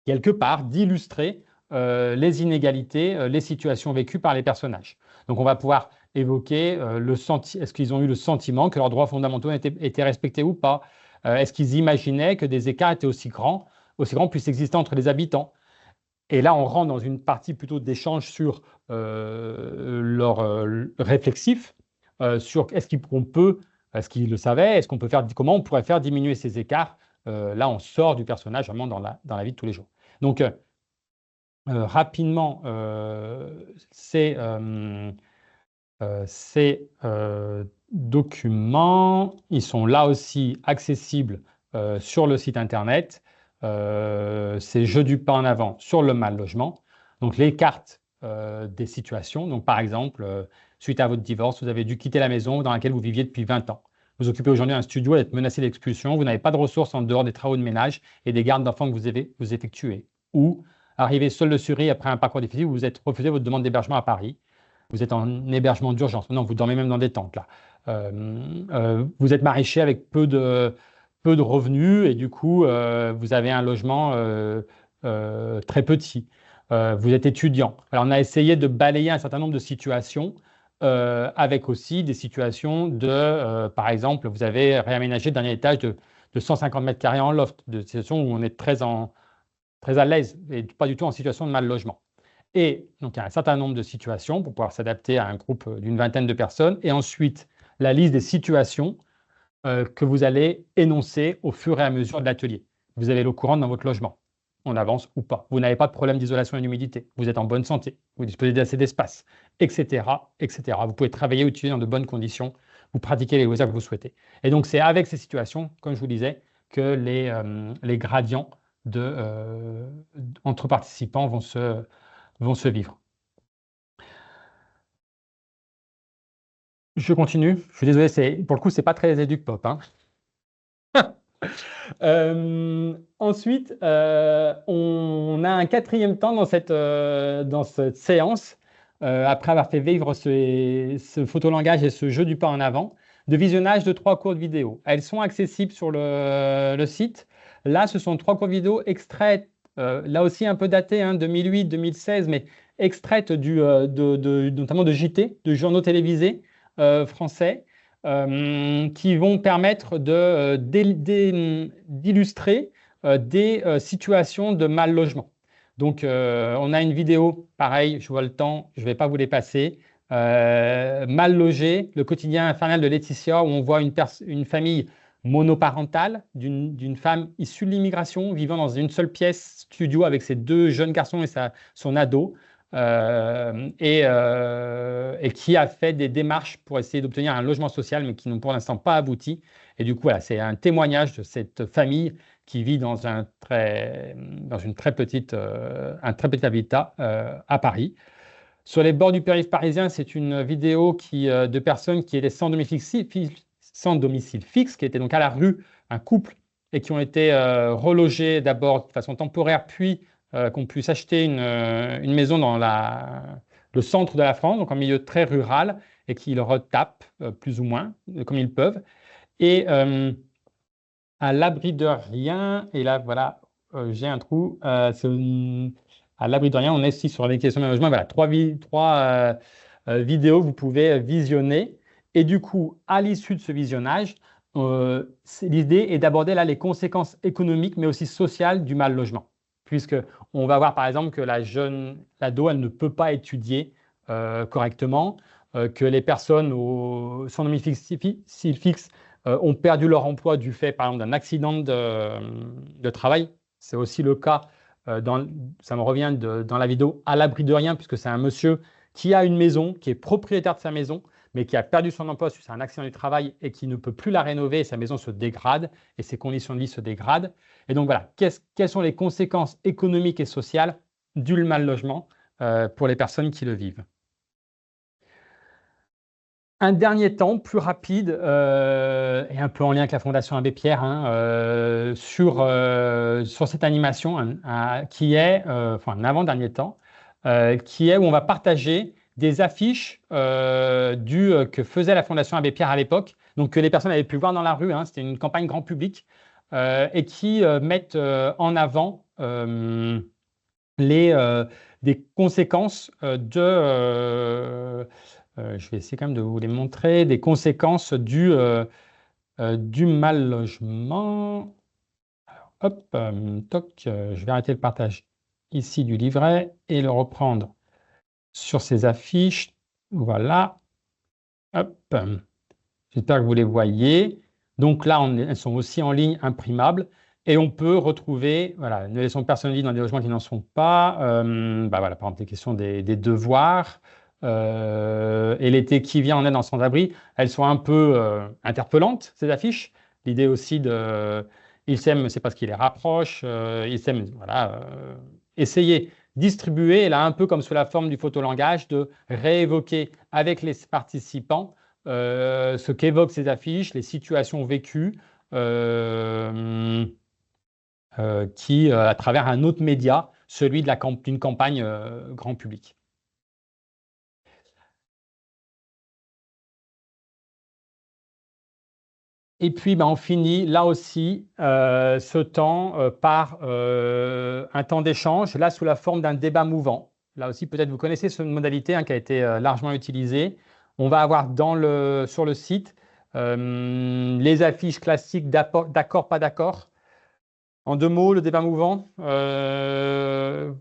quelque part d'illustrer les inégalités, les situations vécues par les personnages. Donc on va pouvoir évoquer est-ce qu'ils ont eu le sentiment que leurs droits fondamentaux étaient respectés ou pas? Est-ce qu'ils imaginaient que des écarts étaient aussi grands puissent exister entre les habitants? Et là, on rentre dans une partie plutôt d'échange sur leur réflexif, sur est-ce qu'ils le savaient, comment on pourrait faire diminuer ces écarts. Là, on sort du personnage vraiment dans la vie de tous les jours. Donc, rapidement, ces documents, ils sont là aussi accessibles sur le site internet. C'est Jeux du pas en avant sur le mal logement. Donc, les cartes des situations. Donc, par exemple, suite à votre divorce, vous avez dû quitter la maison dans laquelle vous viviez depuis 20 ans. Vous occupez aujourd'hui un studio et êtes menacé d'expulsion. Vous n'avez pas de ressources en dehors des travaux de ménage et des gardes d'enfants que vous effectuez. Ou, arrivé seul de Surrey après un parcours difficile, vous vous êtes refusé votre demande d'hébergement à Paris. Vous êtes en hébergement d'urgence. Non, vous dormez même dans des tentes, là. Vous êtes maraîcher avec peu de revenus et du coup, vous avez un logement très petit. Vous êtes étudiant. Alors, on a essayé de balayer un certain nombre de situations avec aussi des situations par exemple, vous avez réaménagé le dernier étage de 150 mètres carrés en loft, de situations où on est très à l'aise et pas du tout en situation de mal logement. Et donc, il y a un certain nombre de situations pour pouvoir s'adapter à un groupe d'une vingtaine de personnes. Et ensuite, la liste des situations que vous allez énoncer au fur et à mesure de l'atelier. Vous avez l'eau courante dans votre logement. On avance ou pas. Vous n'avez pas de problème d'isolation et d'humidité. Vous êtes en bonne santé. Vous disposez d'assez d'espace, etc., etc. Vous pouvez travailler ou étudier dans de bonnes conditions. Vous pratiquez les loisirs que vous souhaitez. Et donc, c'est avec ces situations, comme je vous disais, que les gradients entre participants vont se vivre. Je continue. Je suis désolé, pour le coup, ce n'est pas très éduc-pop. Ensuite, on a un quatrième temps dans cette séance, après avoir fait vivre ce photolangage et ce jeu du pas en avant, de visionnage de 3 courtes vidéos. Elles sont accessibles sur le site. Là, ce sont 3 courtes vidéos extraites, là aussi un peu datées, 2008, 2016, mais extraites notamment de JT, de journaux télévisés français, qui vont permettre d'illustrer des situations de mal logement. Donc, on a une vidéo, pareil, je vois le temps, je ne vais pas vous les passer. Mal logé, le quotidien infernal de Laetitia, où on voit une famille monoparentale d'une femme issue de l'immigration, vivant dans une seule pièce studio avec ses 2 jeunes garçons et son ado. Et qui a fait des démarches pour essayer d'obtenir un logement social, mais qui n'ont pour l'instant pas abouti. Et du coup, voilà, c'est un témoignage de cette famille qui vit dans un très petit habitat à Paris. Sur les bords du périph' parisien, c'est une vidéo de personnes qui étaient sans domicile fixe, qui étaient donc à la rue, un couple, et qui ont été relogés d'abord de façon temporaire, puis qu'on puisse acheter une maison dans le centre de la France, donc en milieu très rural, et qui le retapent plus ou moins, comme ils peuvent. Et à l'abri de rien, et là, voilà, j'ai un trou, à l'abri de rien, on est ici sur les questions de logement. Voilà, 3 vidéos que vous pouvez visionner. Et du coup, à l'issue de ce visionnage, l'idée est d'aborder là les conséquences économiques, mais aussi sociales du mal logement. Puisqu'on va voir par exemple que l'ado, elle ne peut pas étudier correctement, que les personnes sans domicile fixe ont perdu leur emploi du fait, par exemple, d'un accident de travail. C'est aussi le cas, ça me revient dans la vidéo, à l'abri de rien, puisque c'est un monsieur qui a une maison, qui est propriétaire de sa maison, mais qui a perdu son emploi suite à un accident du travail et qui ne peut plus la rénover, et sa maison se dégrade et ses conditions de vie se dégradent. Et donc voilà, quelles sont les conséquences économiques et sociales du mal logement pour les personnes qui le vivent. Un dernier temps, plus rapide, et un peu en lien avec la Fondation Abbé Pierre, sur cette animation qui est, un avant-dernier temps, qui est où on va partager des affiches que faisait la Fondation Abbé Pierre à l'époque, donc que les personnes avaient pu voir dans la rue, hein, c'était une campagne grand public, et qui mettent en avant des conséquences je vais essayer quand même de vous les montrer, des conséquences du mal logement. Alors, hop, toc, je vais arrêter le partage ici du livret et le reprendre sur ces affiches. Voilà. Hop. J'espère que vous les voyez. Donc là, elles sont aussi en ligne imprimables. Et on peut retrouver, voilà, ne laissons personne vivre dans des logements qui n'en sont pas. Voilà, par exemple, les questions des devoirs. Et l'été qui vient en aide en sans-abri, elles sont un peu interpellantes, ces affiches. L'idée aussi ils s'aiment, c'est parce qu'ils les rapprochent. Ils s'aiment, voilà, essayer, distribuer, et là, un peu comme sous la forme du photolangage, de réévoquer avec les participants ce qu'évoquent ces affiches, les situations vécues, à travers un autre média, celui d'une campagne grand public. Et puis, on finit là aussi ce temps par un temps d'échange, là sous la forme d'un débat mouvant. Là aussi, peut-être vous connaissez cette modalité qui a été largement utilisée. On va avoir sur le site les affiches classiques d'accord, pas d'accord. En 2 mots, le débat mouvant,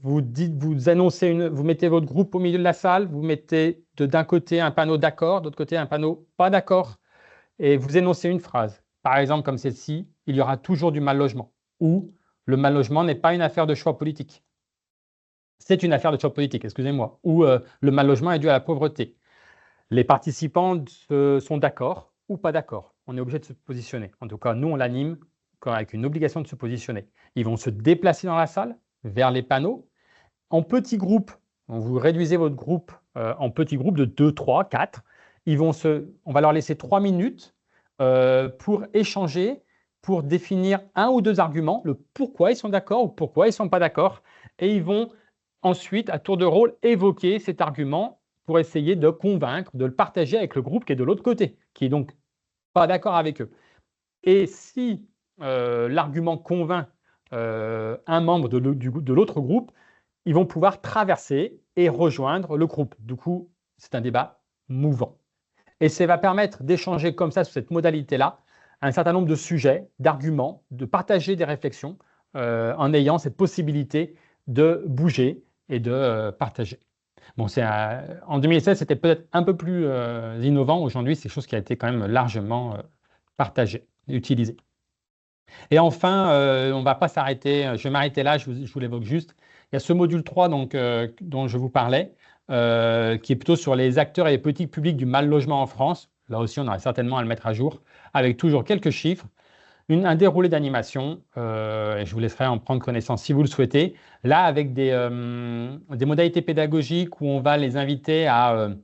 vous annoncez, vous mettez votre groupe au milieu de la salle, vous mettez d'un côté un panneau d'accord, de l'autre côté un panneau pas d'accord, et vous énoncez une phrase. Par exemple, comme celle-ci, il y aura toujours du mal logement, ou le mal logement n'est pas une affaire de choix politique. C'est une affaire de choix politique, excusez-moi, ou le mal logement est dû à la pauvreté. Les participants sont d'accord ou pas d'accord. On est obligé de se positionner. En tout cas, nous, on l'anime avec une obligation de se positionner. Ils vont se déplacer dans la salle, vers les panneaux. En petits groupes, vous réduisez votre groupe en petits groupes de 2, 3, 4. On va leur laisser 3 minutes pour échanger, pour définir 1 ou 2 arguments, le pourquoi ils sont d'accord ou pourquoi ils ne sont pas d'accord. Et ils vont ensuite, à tour de rôle, évoquer cet argument pour essayer de convaincre, de le partager avec le groupe qui est de l'autre côté, qui est donc pas d'accord avec eux. Et si l'argument convainc un membre de l'autre groupe, ils vont pouvoir traverser et rejoindre le groupe. Du coup, c'est un débat mouvant. Et ça va permettre d'échanger comme ça, sous cette modalité-là, un certain nombre de sujets, d'arguments, de partager des réflexions en ayant cette possibilité de bouger et de partager. Bon, en 2016, c'était peut-être un peu plus innovant. Aujourd'hui, c'est quelque chose qui a été quand même largement partagé et utilisé. Et enfin, on ne va pas s'arrêter, je vais m'arrêter là, je vous l'évoque juste. Il y a ce module 3 dont je vous parlais, qui est plutôt sur les acteurs et les politiques publiques du mal logement en France. Là aussi, on aura certainement à le mettre à jour, avec toujours quelques chiffres. Un déroulé d'animation, et je vous laisserai en prendre connaissance si vous le souhaitez. Là, avec des modalités pédagogiques où on va les inviter là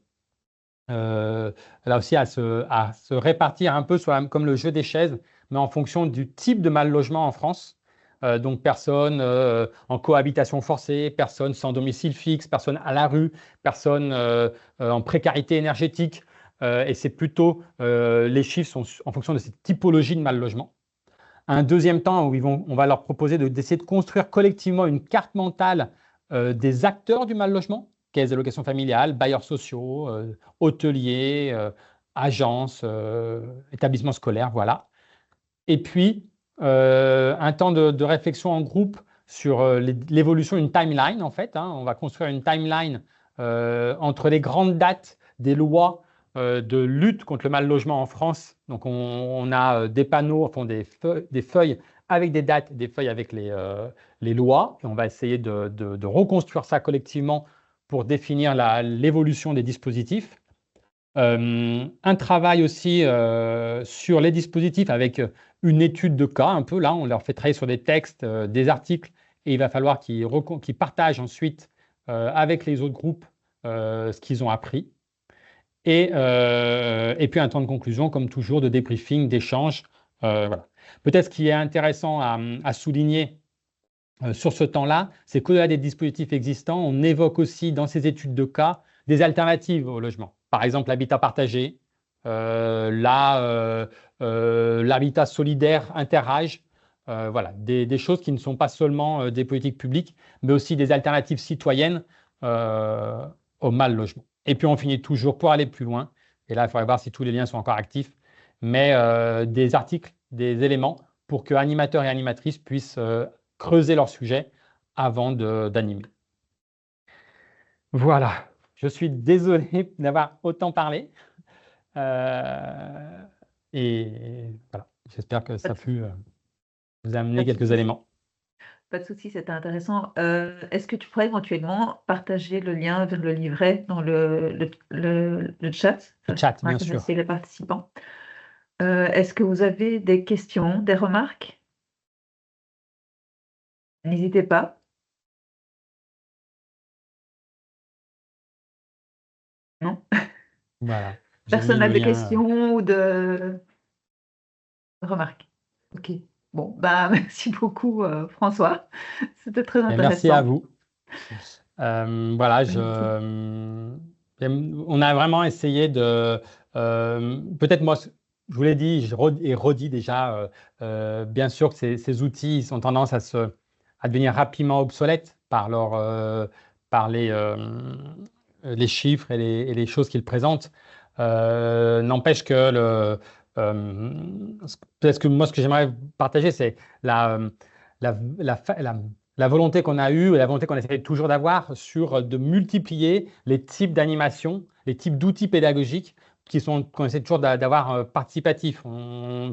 aussi à se répartir un peu comme le jeu des chaises, mais en fonction du type de mal logement en France. Donc personnes en cohabitation forcée, personnes sans domicile fixe, personnes à la rue, personnes en précarité énergétique. Et c'est plutôt, les chiffres sont en fonction de cette typologie de mal logement. Un deuxième temps où on va leur proposer d'essayer de construire collectivement une carte mentale des acteurs du mal logement, caisses d'allocation familiale, bailleurs sociaux, hôteliers, agences, établissements scolaires, voilà. Et puis, un temps de réflexion en groupe sur l'évolution d'une timeline, en fait. On va construire une timeline entre les grandes dates des lois de lutte contre le mal logement en France. Donc, on a des panneaux, enfin des feuilles avec des dates, des feuilles avec les lois. Et on va essayer de reconstruire ça collectivement pour définir l'évolution des dispositifs. Un travail aussi sur les dispositifs avec une étude de cas, un peu là, on leur fait travailler sur des textes, des articles, et il va falloir qu'ils partagent ensuite avec les autres groupes ce qu'ils ont appris. Et puis un temps de conclusion, comme toujours, de débriefing, d'échange. Voilà. Peut-être ce qui est intéressant à souligner sur ce temps-là, c'est qu'au-delà des dispositifs existants, on évoque aussi dans ces études de cas des alternatives au logement. Par exemple, l'habitat partagé, l'habitat solidaire interage. Voilà, des choses qui ne sont pas seulement des politiques publiques, mais aussi des alternatives citoyennes au mal logement. Et puis on finit toujours, pour aller plus loin, et là il faudrait voir si tous les liens sont encore actifs, mais des articles, des éléments pour que animateurs et animatrices puissent creuser leur sujet avant d'animer. Voilà, je suis désolé d'avoir autant parlé. Et voilà, j'espère que ça a pu vous amener quelques éléments. Pas de souci, c'était intéressant. Est-ce que tu pourrais éventuellement partager le lien vers le livret dans le chat? Le chat, Pour bien sûr. intéresser les participants. Est-ce que vous avez des questions, des remarques? N'hésitez pas. Non? Voilà. Personne n'a le de lien, questions ou de remarques? Ok. Bon, bah, merci beaucoup, François. C'était très et intéressant. merci à vous. Voilà, on a vraiment essayé de... peut-être moi, je vous l'ai dit et redit déjà, bien sûr que ces outils ils ont tendance à devenir rapidement obsolètes par les chiffres et les choses qu'ils présentent. N'empêche que peut-être que moi, ce que j'aimerais partager, c'est la volonté qu'on a eue et la volonté qu'on essaie toujours d'avoir de multiplier les types d'animation, les types d'outils pédagogiques qu'on essaie toujours d'avoir participatifs.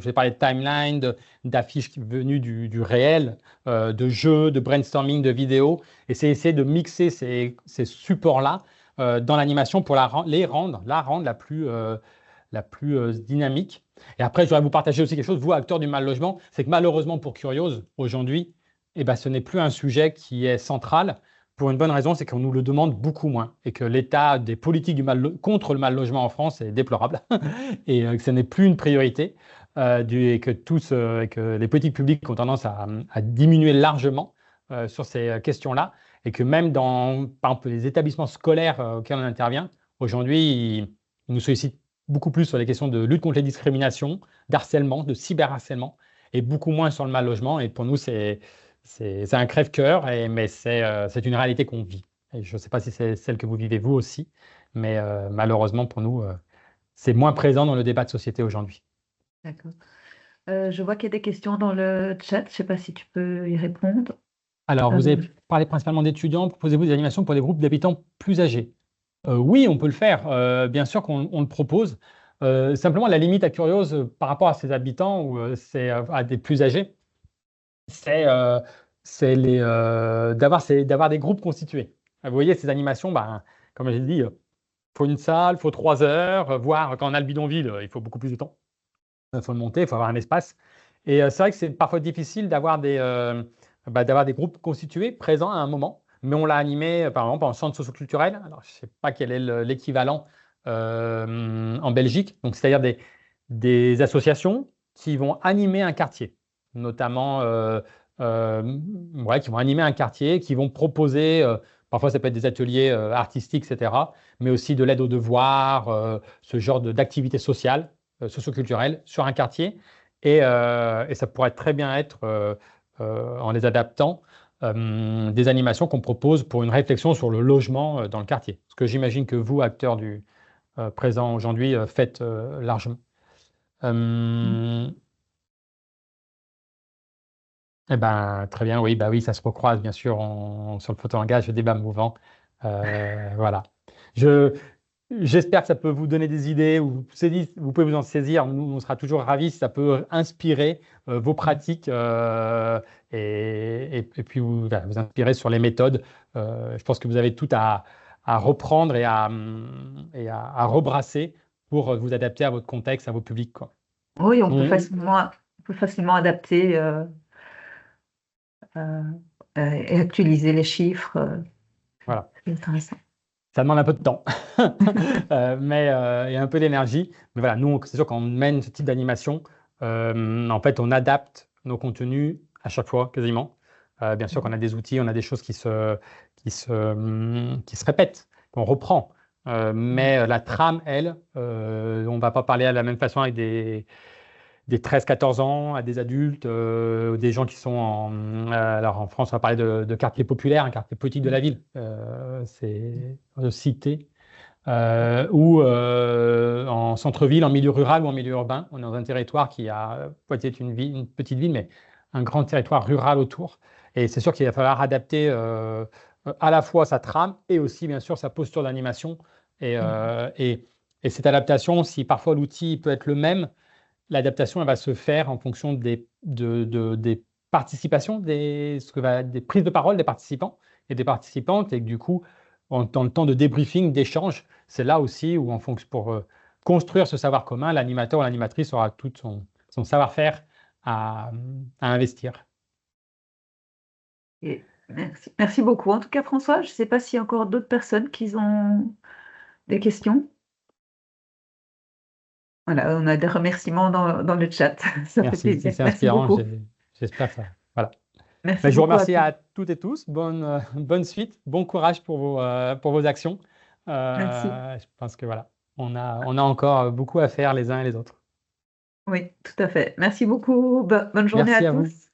J'ai parlé de timeline, d'affiches venues du réel, de jeux, de brainstorming, de vidéos, et c'est essayer de mixer ces supports-là dans l'animation pour la rendre la plus dynamique. Et après, je voudrais vous partager aussi quelque chose, vous, acteurs du mal logement, c'est que malheureusement pour Curiose, aujourd'hui, ce n'est plus un sujet qui est central, pour une bonne raison, c'est qu'on nous le demande beaucoup moins et que l'état des politiques contre le mal logement en France est déplorable et que ce n'est plus une priorité et que les politiques publiques ont tendance à diminuer largement sur ces questions-là et que même dans, par exemple, les établissements scolaires auxquels on intervient, aujourd'hui, ils nous sollicitent beaucoup plus sur les questions de lutte contre les discriminations, d'harcèlement, de cyberharcèlement et beaucoup moins sur le mal logement. Et pour nous, c'est un crève-cœur, mais c'est une réalité qu'on vit. Et je ne sais pas si c'est celle que vous vivez vous aussi, mais malheureusement pour nous, c'est moins présent dans le débat de société aujourd'hui. D'accord. Je vois qu'il y a des questions dans le chat. Je ne sais pas si tu peux y répondre. Alors, vous avez parlé principalement d'étudiants. Proposez-vous des animations pour des groupes d'habitants plus âgés? Oui, on peut le faire. Bien sûr qu'on le propose. Simplement, la limite à Curiose par rapport à ces habitants ou à des plus âgés, c'est d'avoir des groupes constitués. Vous voyez, ces animations, comme j'ai dit, il faut une salle, il faut 3 heures, voire quand on a le bidonville, il faut beaucoup plus de temps. Il faut le monter, il faut avoir un espace. Et c'est vrai que c'est parfois difficile d'avoir des groupes constitués, présents à un moment, mais on l'a animé, par exemple, en centre socioculturel. Alors, je ne sais pas quel est l'équivalent en Belgique. Donc, c'est-à-dire des associations qui vont animer un quartier, notamment qui vont animer un quartier, qui vont proposer, parfois ça peut être des ateliers artistiques, etc., mais aussi de l'aide aux devoirs, ce genre d'activités sociales, socioculturelles sur un quartier. Et ça pourrait très bien être, en les adaptant, des animations qu'on propose pour une réflexion sur le logement dans le quartier. Ce que j'imagine que vous, acteurs présents aujourd'hui, faites largement. Très bien, oui, oui, ça se recroise bien sûr sur le photo-langage, le débat mouvant. Voilà. J'espère que ça peut vous donner des idées, ou vous pouvez vous en saisir. Nous, on sera toujours ravis si ça peut inspirer vos pratiques et puis vous inspirer sur les méthodes. Je pense que vous avez tout à reprendre et à rebrasser pour vous adapter à votre contexte, à vos publics, quoi. Oui, on peut facilement adapter et actualiser les chiffres. Voilà. C'est intéressant. Ça demande un peu de temps, mais et un peu d'énergie. Mais voilà, nous, c'est sûr qu'on mène ce type d'animation. En fait, on adapte nos contenus à chaque fois, quasiment. Bien sûr qu'on a des outils, on a des choses qui se répètent, qu'on reprend. Mais la trame, elle, on ne va pas parler de la même façon avec des 13-14 ans, à des adultes, des gens qui sont alors en France, on va parler de quartier populaire, un quartier politique de la ville, c'est cité, ou en centre-ville, en milieu rural ou en milieu urbain. On est dans un territoire qui a peut-être une petite ville, mais un grand territoire rural autour. Et c'est sûr qu'il va falloir adapter à la fois sa trame et aussi, bien sûr, sa posture d'animation. Et cette adaptation, si parfois l'outil peut être le même, l'adaptation, elle va se faire en fonction des participations, des prises de parole des participants et des participantes. Et que, du coup, dans le temps de débriefing, d'échange, c'est là aussi où, pour construire ce savoir commun, l'animateur ou l'animatrice aura tout son savoir-faire à investir. Et merci beaucoup. En tout cas, François, je ne sais pas s'il y a encore d'autres personnes qui ont des questions. Voilà, on a des remerciements dans le chat. Ça fait Merci, plaisir. c'est Merci inspirant. beaucoup. J'espère que ça. Voilà. Merci Je vous beaucoup remercie tous. à toutes et tous. Bonne suite, bon courage pour vos actions. Merci. Je pense que voilà, on a encore beaucoup à faire les uns et les autres. Oui, tout à fait. Merci beaucoup. Bonne journée Merci à à vous. tous.